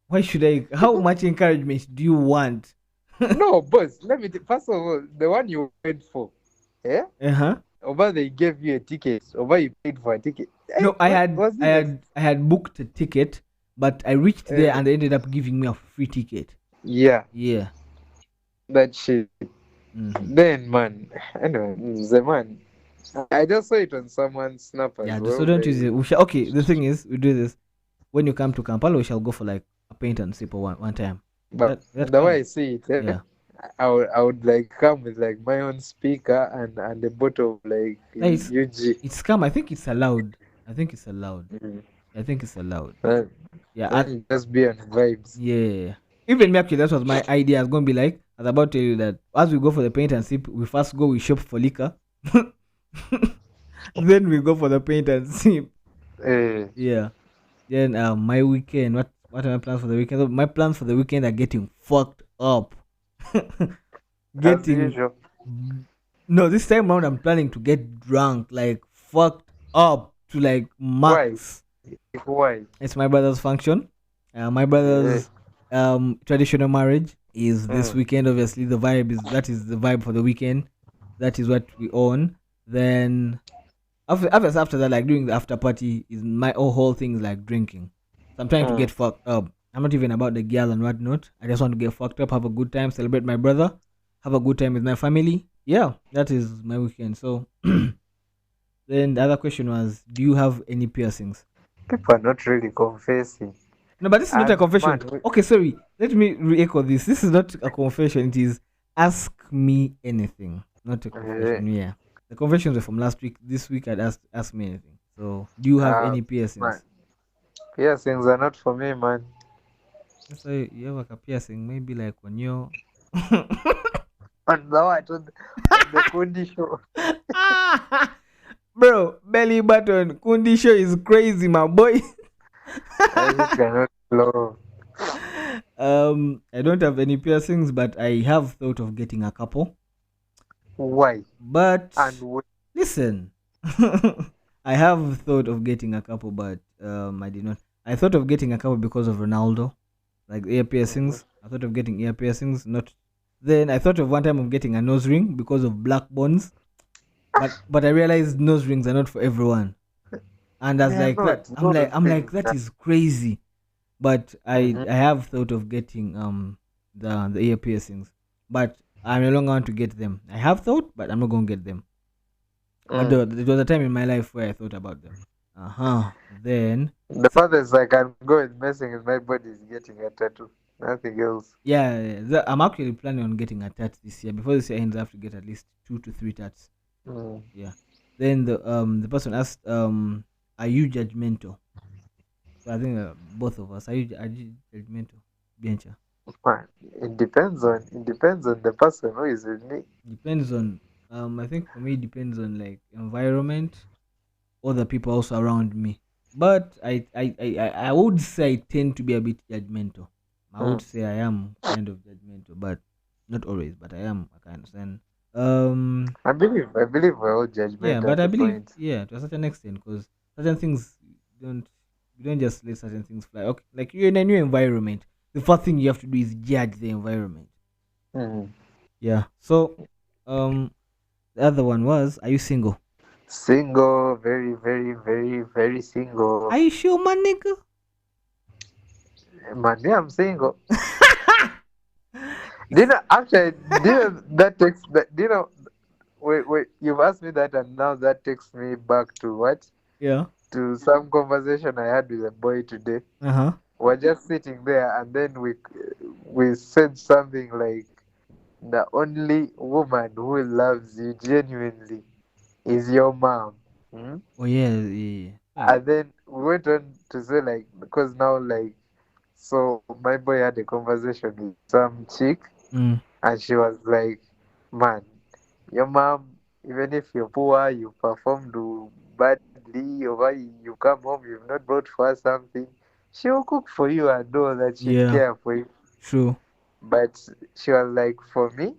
Why should I? How much encouragement do you want? no, boss. First of all, the one you went for, yeah. Uh huh. Over they gave you a ticket. Over you paid for a ticket. No, I What had was I it? had I had booked a ticket, but I reached there Uh, and they ended up giving me a free ticket. yeah, Yeah. that shit. Mm-hmm. Then, man. Anyway, the man. I just saw it on someone's snap as Yeah. So well. don't use it. They, Okay. The thing is, we do this when you come to Kampala. We shall go for like a paint and sip one time. but That the way come. I see it, eh, Yeah. I would like come with like my own speaker and a bottle of like Yeah, UG. it's come. I think it's allowed. I think it's allowed. Mm. I think it's allowed. Then, Yeah. then just be on vibes. Yeah. Even me actually, that was my idea. I was gonna be like, I was about to tell you that as we go for the paint and sip, we first go we shop for liquor. Then we go for the paint and sip. Eh, Yeah. Then my weekend. What are my plans for the weekend? So my plans for the weekend are getting fucked up. as Getting usual. no, this time around I'm planning to get drunk, like fucked up to like Why? max. Why? It's my brother's function. My Eh, brother's traditional marriage is this mm. weekend. Obviously, that is the vibe for the weekend. That is what we own. Then after that, like during the after party, is my whole thing is like drinking. So I'm trying to Mm. get fucked up. I'm not even about the girl and whatnot. I just want to get fucked up, have a good time, celebrate my brother, have a good time with my family. Yeah, that is my weekend. So then the other question was, do you have any piercings? People are not really confessing. No, but this is not a And confession. man, Okay, sorry. Let me re-echo this. This is not a confession. It is ask me anything, not a uh, confession. Yeah, the confessions were from last week. This week I'd ask me anything. So, do you have any man, piercings? piercings are not for me, man. Let's say you have like a piercing, maybe like on your. And now on the Kundi show, Bro, belly button condition is crazy, my boy. I just cannot flow. I don't have any piercings, but I have thought of getting a couple. Why? But And what? listen, I have thought of getting a couple, but I did not. I thought of getting a couple because of Ronaldo, like ear Mhm. piercings. I thought of getting ear piercings. Not then I thought of one time of getting a nose ring because of black bones. But I realized nose rings are not for everyone, and They as are like not that, those I'm like things. that is crazy. But Mhm. I have thought of getting the ear piercings, but I no longer want to get them. I have thought, but I'm not gonna get them. But Mm. there was a time in my life where I thought about them. Then The farthest I can go with messing with my body is getting a tattoo. Nothing else. yeah, I'm actually planning on getting a tat this year. Before this year ends, I have to get at least 2 to 3 tats. Mm. Yeah. Then the person asked are you judgmental? So I think both of us are you judgmental? Bianca. Man, it depends on the person who is with me. Depends on I think for me it depends on like environment, other people also around me. But I would say I tend to be a bit judgmental. I would Mm. say I am kind of judgmental, but not always, but I am a kind of and um I believe we're all yeah, judgmental but at I a believe point. yeah to a certain extent because certain things don't you don't just let certain things fly. Okay, like you're in a new environment, the first thing you have to do is judge the environment. Mm. Yeah. So um the other one was, are you single? Single, very, very, very, very single. Are you sure, my nigga? Man, yeah, I'm single. Do you know, actually, do you know that takes that? Do you know? Wait, you've asked me that, and now that takes me back to what? Yeah. To some conversation I had with a boy today. Uh huh. We're just sitting there, and then we said something like, "The only woman who loves you genuinely is your mom." Hmm? Oh yeah, yeah. Yeah. And then we went on to say like, because now like, so my boy had a conversation with some chick, Mm. and she was like, "Man, your mom, even if you're poor, you performed badly, or why you come home, you've not brought for her something. She'll cook for you and know that she'd Yeah. care for you." True. But she was like, "For me,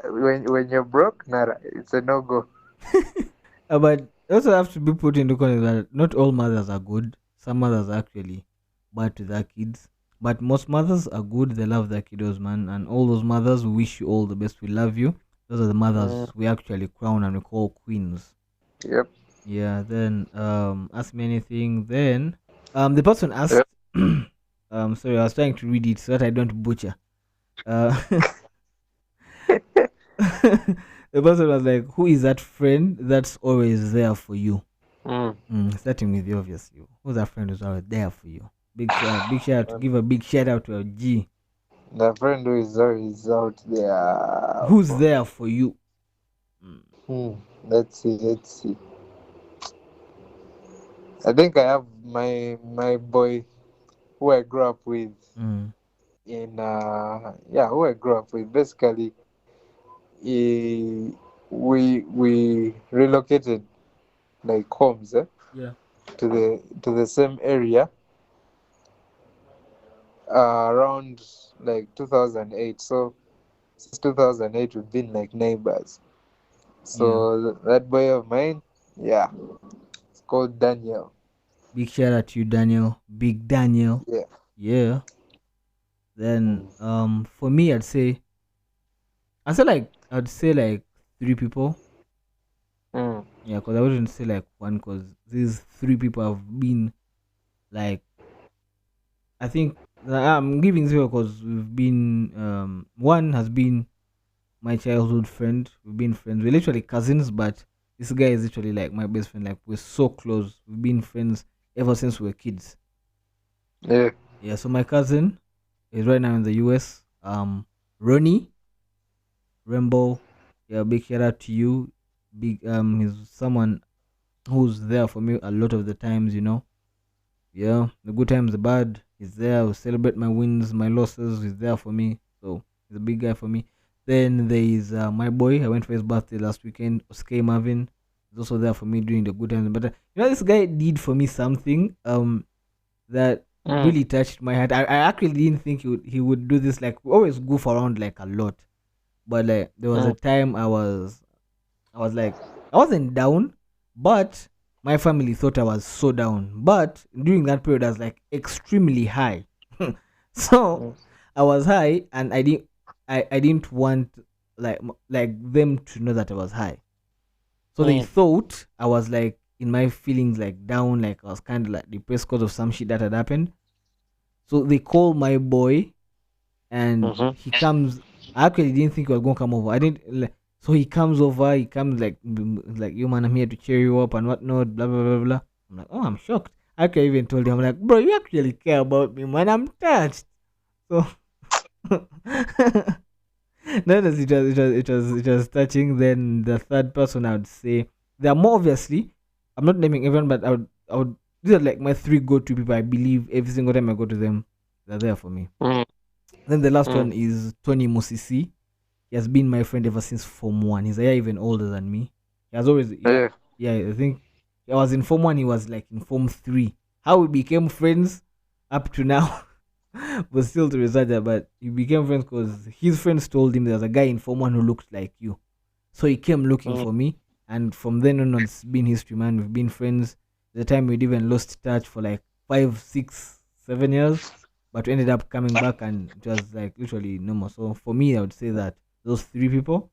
when you're broke, nah, it's a no go." But also have to be put into context that not all mothers are good. Some mothers are actually bad to their kids. But most mothers are good. They love their kiddos, man. And all those mothers, we wish you all the best. We love you. Those are the Mm, mothers we actually crown and we call queens. yep, Yeah. Then ask me anything. Then the person yep. asked. Sorry, I was trying to read it so that I don't butcher. Uh, the person was like, "Who is that friend that's always there for you?" Mm. Starting with the obvious, you. Who's that friend who's always there for you? Big shout out to give a big shout out to a G. The friend who is always out there. Who's there for you? Mm, Hmm. Let's see, let's see. I think I have my boy who I grew up with mm, in yeah, who I grew up with. Basically, he, we relocated like homes yeah, to the same area around like 2008. So since 2008, we've been like neighbors. yeah. So that boy of mine, yeah, it's called Daniel. Big shout out to you, Daniel. Big Daniel. Yeah. Yeah. Then Mm. for me, I'd say like 3 people. Mm. Yeah, because I wouldn't say like one, because these 3 people have been like, I think I'm giving 0 because we've been one has been my childhood friend. We've been friends. We're literally cousins, but this guy is literally like my best friend. Like we're so close. We've been friends ever since we were kids. Yeah. Yeah, so my cousin is right now in the US. Ronnie Rainbow. Yeah, big shout out to you. Big he's someone who's there for me a lot of the times, you know. Yeah, the good times, the bad. He's there. We celebrate my wins, my losses. He's there for me. So he's a big guy for me. Then there is my boy. I went for his birthday last weekend. Oscar Marvin. He's also there for me during the good times. But you know, this guy did for me something that Mm. really touched my heart. I actually didn't think he would do this. Like we always goof around like a lot. But like there was a Mm. time I was like, I wasn't down, but my family thought I was so down. But during that period, I was like extremely high. So Mm. I was high, and I didn't want like them to know that I was high. So they Mm. thought I was like in my feelings like down, like I was kind of like depressed because of some shit that had happened. So they called my boy and Mhm. he comes. I actually didn't think he was gonna come over. I didn't. So he comes over. He comes like, "You man, I'm here to cheer you up and whatnot." Blah blah blah blah. I'm like, "Oh, I'm shocked." I actually even told him, I'm like, "Bro, you actually care about me, man. I'm touched." So that was it was touching. Then the third person, I would say, they are more obviously. I'm not naming everyone, but I would. These are like my three go-to people. I believe every single time I go to them, they're there for me. Mm. Then the last Mm. one is Tony Musisi. He has been my friend ever since Form 1. He's a year even older than me. He has always, yeah, Yeah. yeah, I think I was in Form 1, he was like in Form 3. How we became friends up to now was still to research that, but he became friends because his friends told him there was a guy in Form 1 who looked like you. So he came looking Mm. for me, and from then on, it's been history, man. We've been friends. The time we'd even lost touch for like 5, 6, 7 years, but we ended up coming back, and it was like literally normal. So for me, I would say that those three people,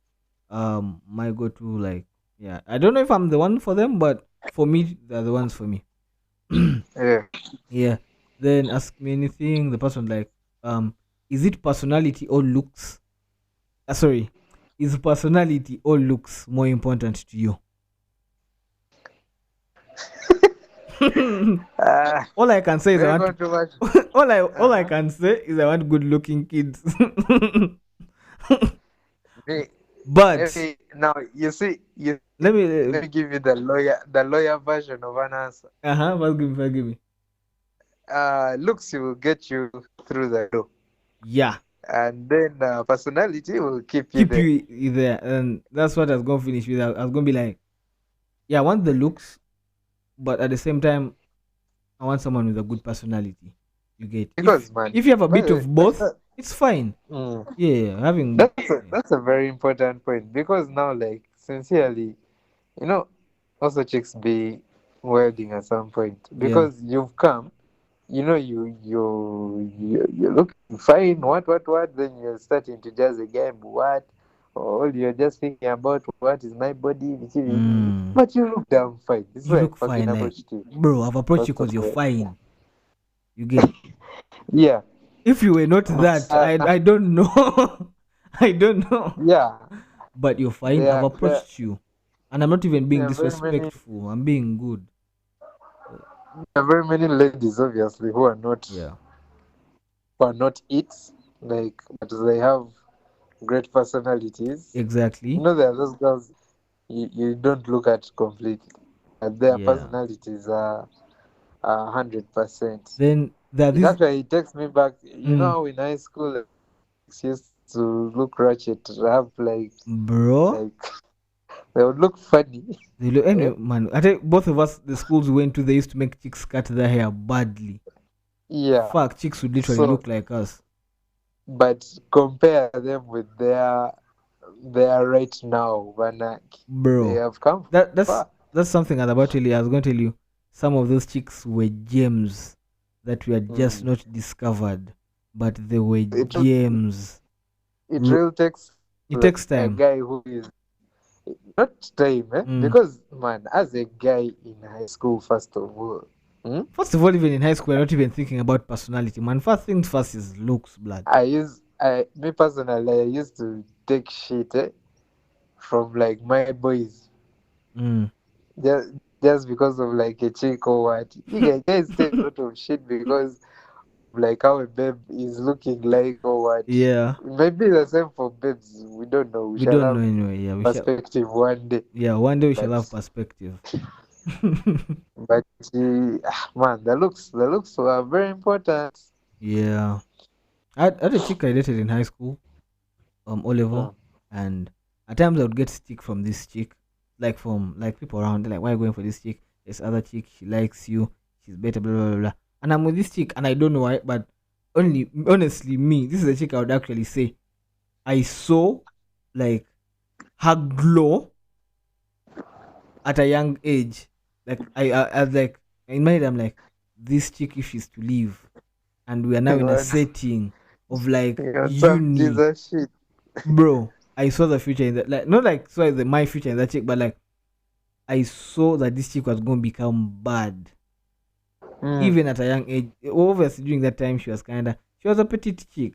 my go-to, like, yeah. I don't know if I'm the one for them, but for me, they're the ones for me. Yeah. Yeah. Then ask me anything. The person like, is it personality or looks? Sorry, is personality or looks more important to you? Ah, All I can say is I very want. controversial. All I Uh-huh. can say is I want good-looking kids. Me, But maybe now you see, let me. let me give you the lawyer version of an answer. Forgive me. Looks will get you through the door, Yeah, and then personality will keep you keep there. you there, and that's what I was gonna finish with. I was gonna be like, yeah, I want the looks, but at the same time, I want someone with a good personality. You get if Because man, if you have a by bit the way, of both, it's fine. mm, Yeah, having that's a very important point because now, like, sincerely, you know, also chicks be welding at some point yeah. because you've come, you're looking fine. What? Then you're starting to judge the game. What? All you're just thinking about what is my body, Mm, but you look damn fine. This is you why I look fucking fine, like, approached you. bro. I've approached you First because of you're all, fine. You get. yeah, If you were not that, uh, I don't know. I don't know. yeah. But you're fine. I've There approached you, and I'm not even being there are very many disrespectful. I'm being good. So, there are very many ladies, obviously, yeah, who are not it, like, but they have great personalities. exactly. There are those girls you don't look at completely, but their Yeah. personalities are 100%. Then there are It these, actually takes me back. mm, How in high school chicks used to look ratchet, have bro. like they would look funny. They look Eh? anyway, man. I think both of us, the schools we went to, they used to make chicks cut their hair badly. Yeah. Fuck, chicks would literally So, look like us, but compare them with their right now, Vanak. They bro. have come That that's far. that's something I was about to tell you. I was going to tell you, some of those chicks were gems that we had just Mm. not discovered, but they were It gems. it R- really takes it like takes a time. guy who is not time, Mm. because man, as a guy in high school, first of all, hmm, First of all, even in high school, I'm not even thinking about personality, man. First things first is looks, blood. me personally, I used to take shit from like my boys, Mm. just because of like a chick or what. You guys take a lot of shit because like how a babe is looking like or what. Yeah, Maybe the same for babes. We don't know. We we shall don't know have anyway. Yeah, we shall. perspective one day. Yeah, one day we shall But have perspective. but man, the looks were very important. Yeah, I had a chick I dated in high school, O Mm. level, and at times I would get stick from this chick, like from like people around. They're like, why are you going for this chick? This other chick, she likes you. She's better, blah blah blah. Blah. And I'm with this chick, and I don't know why, but only honestly, me, this is a chick I would actually say I saw like her glow at a young age. Like I was like in my head, I'm like, this chick if she's to leave, and we are now You in a want, setting of like you want some uni, Jesus shit. bro. I saw the future in that, like not like saw my future in that chick, but like I saw that this chick was gonna become bad, Mm. even at a young age. Obviously, during that time, she was a petite chick.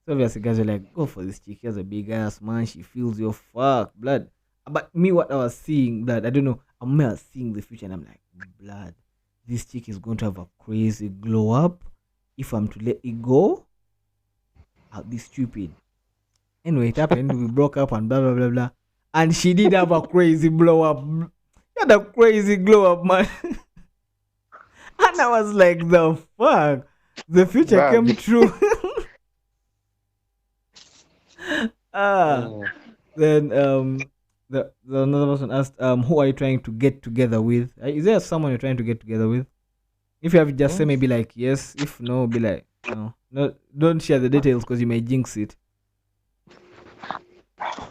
So obviously, guys are like, go for this chick. She has a big ass, man. She feels your fuck, blood. But me, what I was seeing, blood, I don't know. I'm not seeing the future, and I'm like, blood, this chick is going to have a crazy glow up. If I'm to let it go, I'll be stupid. Anyway, it happened. We broke up and blah blah blah blah. And she did have a crazy blow up. She had a crazy glow up, man. And I was like, the fuck? The future Man. came true. Ah. Mm. Then the another person asked, who are you trying to get together with? Is there someone you're trying to get together with? If you have just say Mm. maybe like yes. If no, be like no. No, don't share the details because you may jinx it.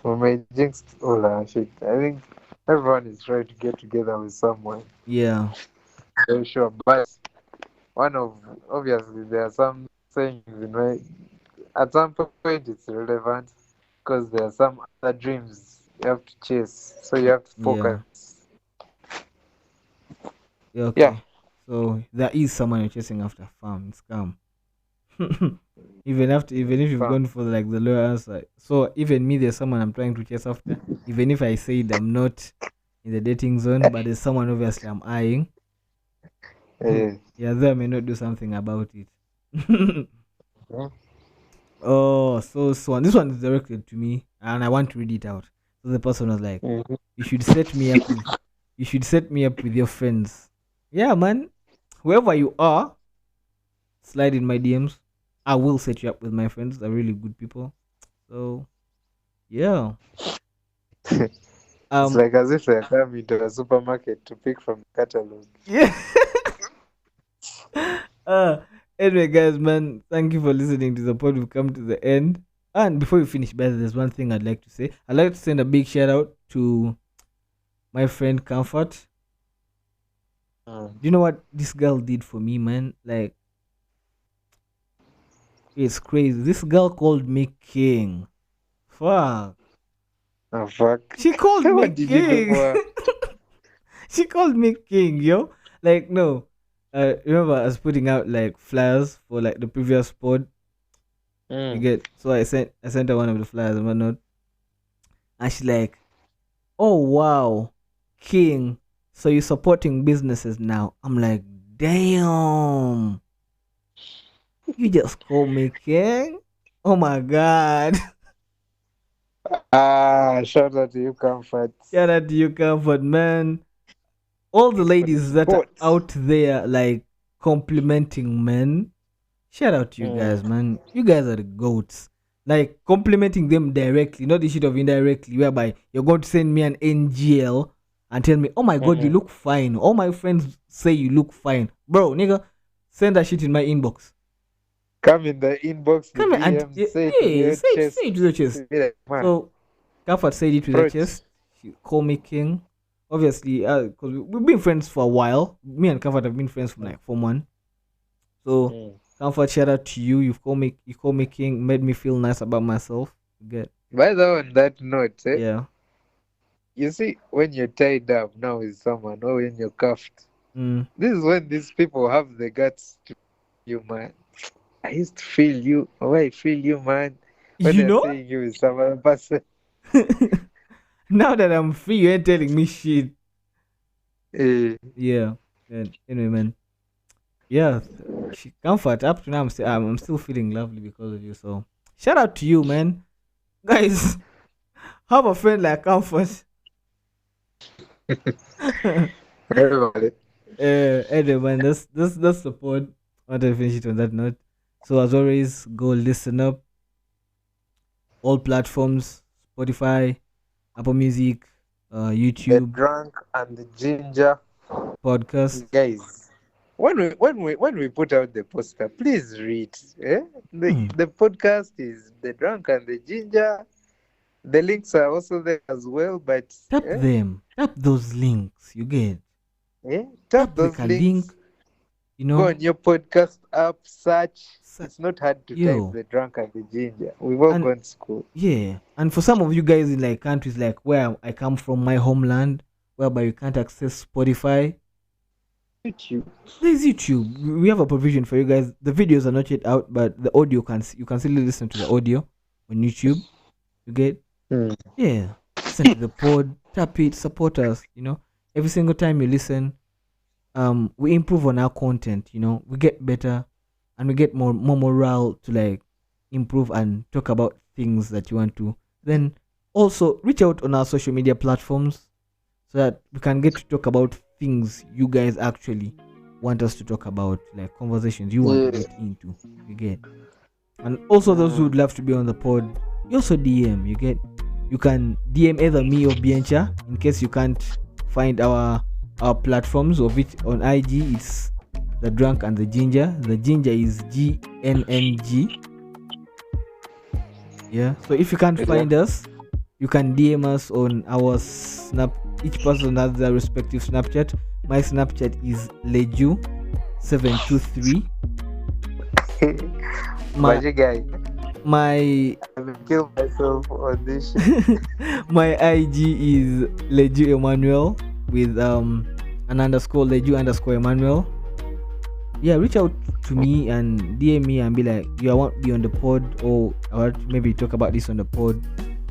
For my jinx, all that shit. I think everyone is trying to get together with someone. Yeah. Very sure. But one of obviously there are some sayings in my at some point it's relevant because there are some other dreams you have to chase. So you have to Yeah. focus. Yeah, Yeah. okay. So there is someone you're chasing after. Farm. It's calm. Even if you've Fun. gone for like the lower answer. So even me, there's someone I'm trying to chase after. Even if I said I'm not in the dating zone, but there's someone obviously I'm eyeing. Eh, Yeah, though I may not do something about it. mm, Oh, so this one is directed to me, and I want to read it out. So the person was like, mhm. "You should set me up with, you should set me up with your friends." Yeah, man. Whoever you are, slide in my DMs. I will set you up with my friends. They're really good people. So yeah. It's Um. like as if they're coming to a supermarket to pick from the catalog. Yeah. uh. Anyway, guys, man, thank you for listening to the pod. We've come to the end. And before we finish, by the way, there's one thing I'd like to say. I'd like to send a big shout out to my friend Comfort. Mm. Do you know what this girl did for me, man? Like, it's crazy. This girl called me king. Fuck. Oh fuck. She called me What did you do king. for her? She called me king, yo. Like, no. Remember I was putting out like flyers for like the previous pod. You Mm. get, so I sent her one of the flyers and whatnot. And she's like, oh wow, king. So you're supporting businesses now. I'm like, damn. You just called me king? Oh my god. Shout out to you, Comfort. Shout out to you, Comfort, man. All the For the ladies that are support. out there, like, complimenting men. Shout out to you guys, Mm. man. You guys are the goats. Like, complimenting them directly, not the shit of indirectly, whereby you're going to send me an NGL and tell me, oh my god, you Mhm. look fine. All my friends say you look fine. Bro, nigga, send that shit in my inbox. Come in the inbox, the Come here and DM, say it with yeah, your chest. say it to your chest. Be like, man, So Comfort said it with her approach. chest. She called me king. Obviously, because we've been friends for a while. Me and Comfort have been friends from like Form 1. So Mm. Comfort, shout out to you. You called me king, made me feel nice about myself. Good. By the way, on that note, Yeah. you see, when you're tied up now with someone or when you're cuffed, Mm. this is when these people have the guts to you, man. I used to feel you. Oh, I feel you, man. When You they're know? saying you with some other person. Now that I'm free, you ain't telling me shit. Eh, Yeah. And anyway, man. Yeah. Comfort. Up to now, I'm still feeling lovely because of you. So shout out to you, man. Guys, have a friend like Comfort. Everybody. Anyway, man, that's the pod. I want to finish it on that note. So as always, go listen up. All platforms: Spotify, Apple Music, The YouTube, drunk and the ginger. podcast. Guys, when we put out the poster, please read. Eh? Hmm. The podcast is the drunk and the ginger. The links are also there as well, but Tap them. Tap those links. You get. tap Click those a links. link. You Go know. on your podcast app, search. Sa- It's not hard to type Yo. the drunk and the ginger. We've all And gone to school. yeah, and for some of you guys in like countries like where I come from, my homeland, whereby you can't access Spotify, YouTube. there's YouTube. We have a provision for you guys. The videos are not yet out, but the audio you can still listen to the audio on YouTube. You get. Hmm. Yeah, listen to the pod, tap it, support us. You know, every single time you listen, we improve on our content. You know, we get better, and we get more morale to like improve and talk about things that you want to. Then also reach out on our social media platforms so that we can get to talk about things you guys actually want us to talk about, like conversations you want to Yeah. get into. You get. And also those who would love to be on the pod, you also DM. You get. You can DM either me or Bianca in case you can't find our platforms of it on IG. It's the drunk and the ginger. The ginger is GNNG. Yeah. So if you can't Yeah. find us, you can DM us on our snap. Each person has their respective Snapchat. My Snapchat is Leju723. But you guys, My I will kill myself on this shit. my IG is Leju Emmanuel with an underscore Leju_Emmanuel. Yeah, reach out to me and DM me and be like, you want to be on the pod, or I want to maybe talk about this on the pod.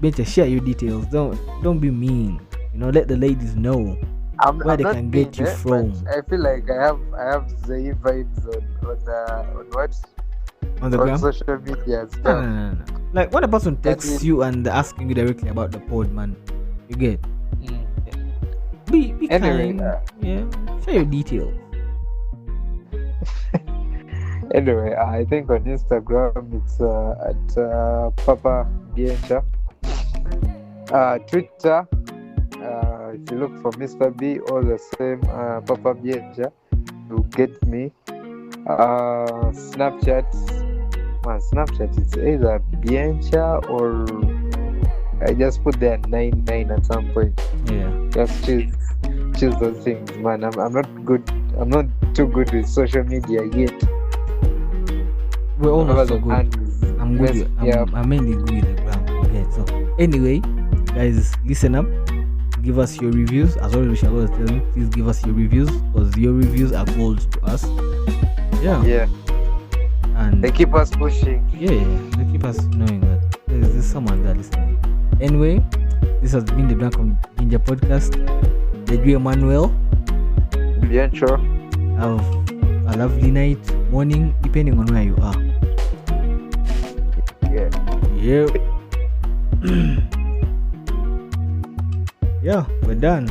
Better share your details. Don't be mean. You know, let the ladies know where they not can get mean, you from. but I feel like I have Zay vibes on what On the on gram. social media and No, stuff. no. Like when a person texts is- you and they're asking you directly about the pod, man, you get. Mm. Be Anyway, kind. Yeah, share your details. Anyway, I think on Instagram it's at Papa Biencha. Twitter, if you look for Mr. B, all the same, Papa Biencha, you get me. Snapchat, it's either Biencha or I just put there 99 at some point. Yeah. Just choose those things, man. I'm not good. I'm not too good with social media yet. We're all not so good. And I'm good. I'm mainly good with the gram. Okay, so anyway, guys, listen up. Give us your reviews. As always, we shall always tell you, please give us your reviews because your reviews are gold to us. Yeah. And they keep us pushing. yeah, they keep us knowing that there's someone there listening. Anyway, this has been the Drunk of Ginger podcast. Leju Emmanuel. Bien sure. Have a lovely night, morning, depending on where you are. Yeah. Yep. Yeah, we're done.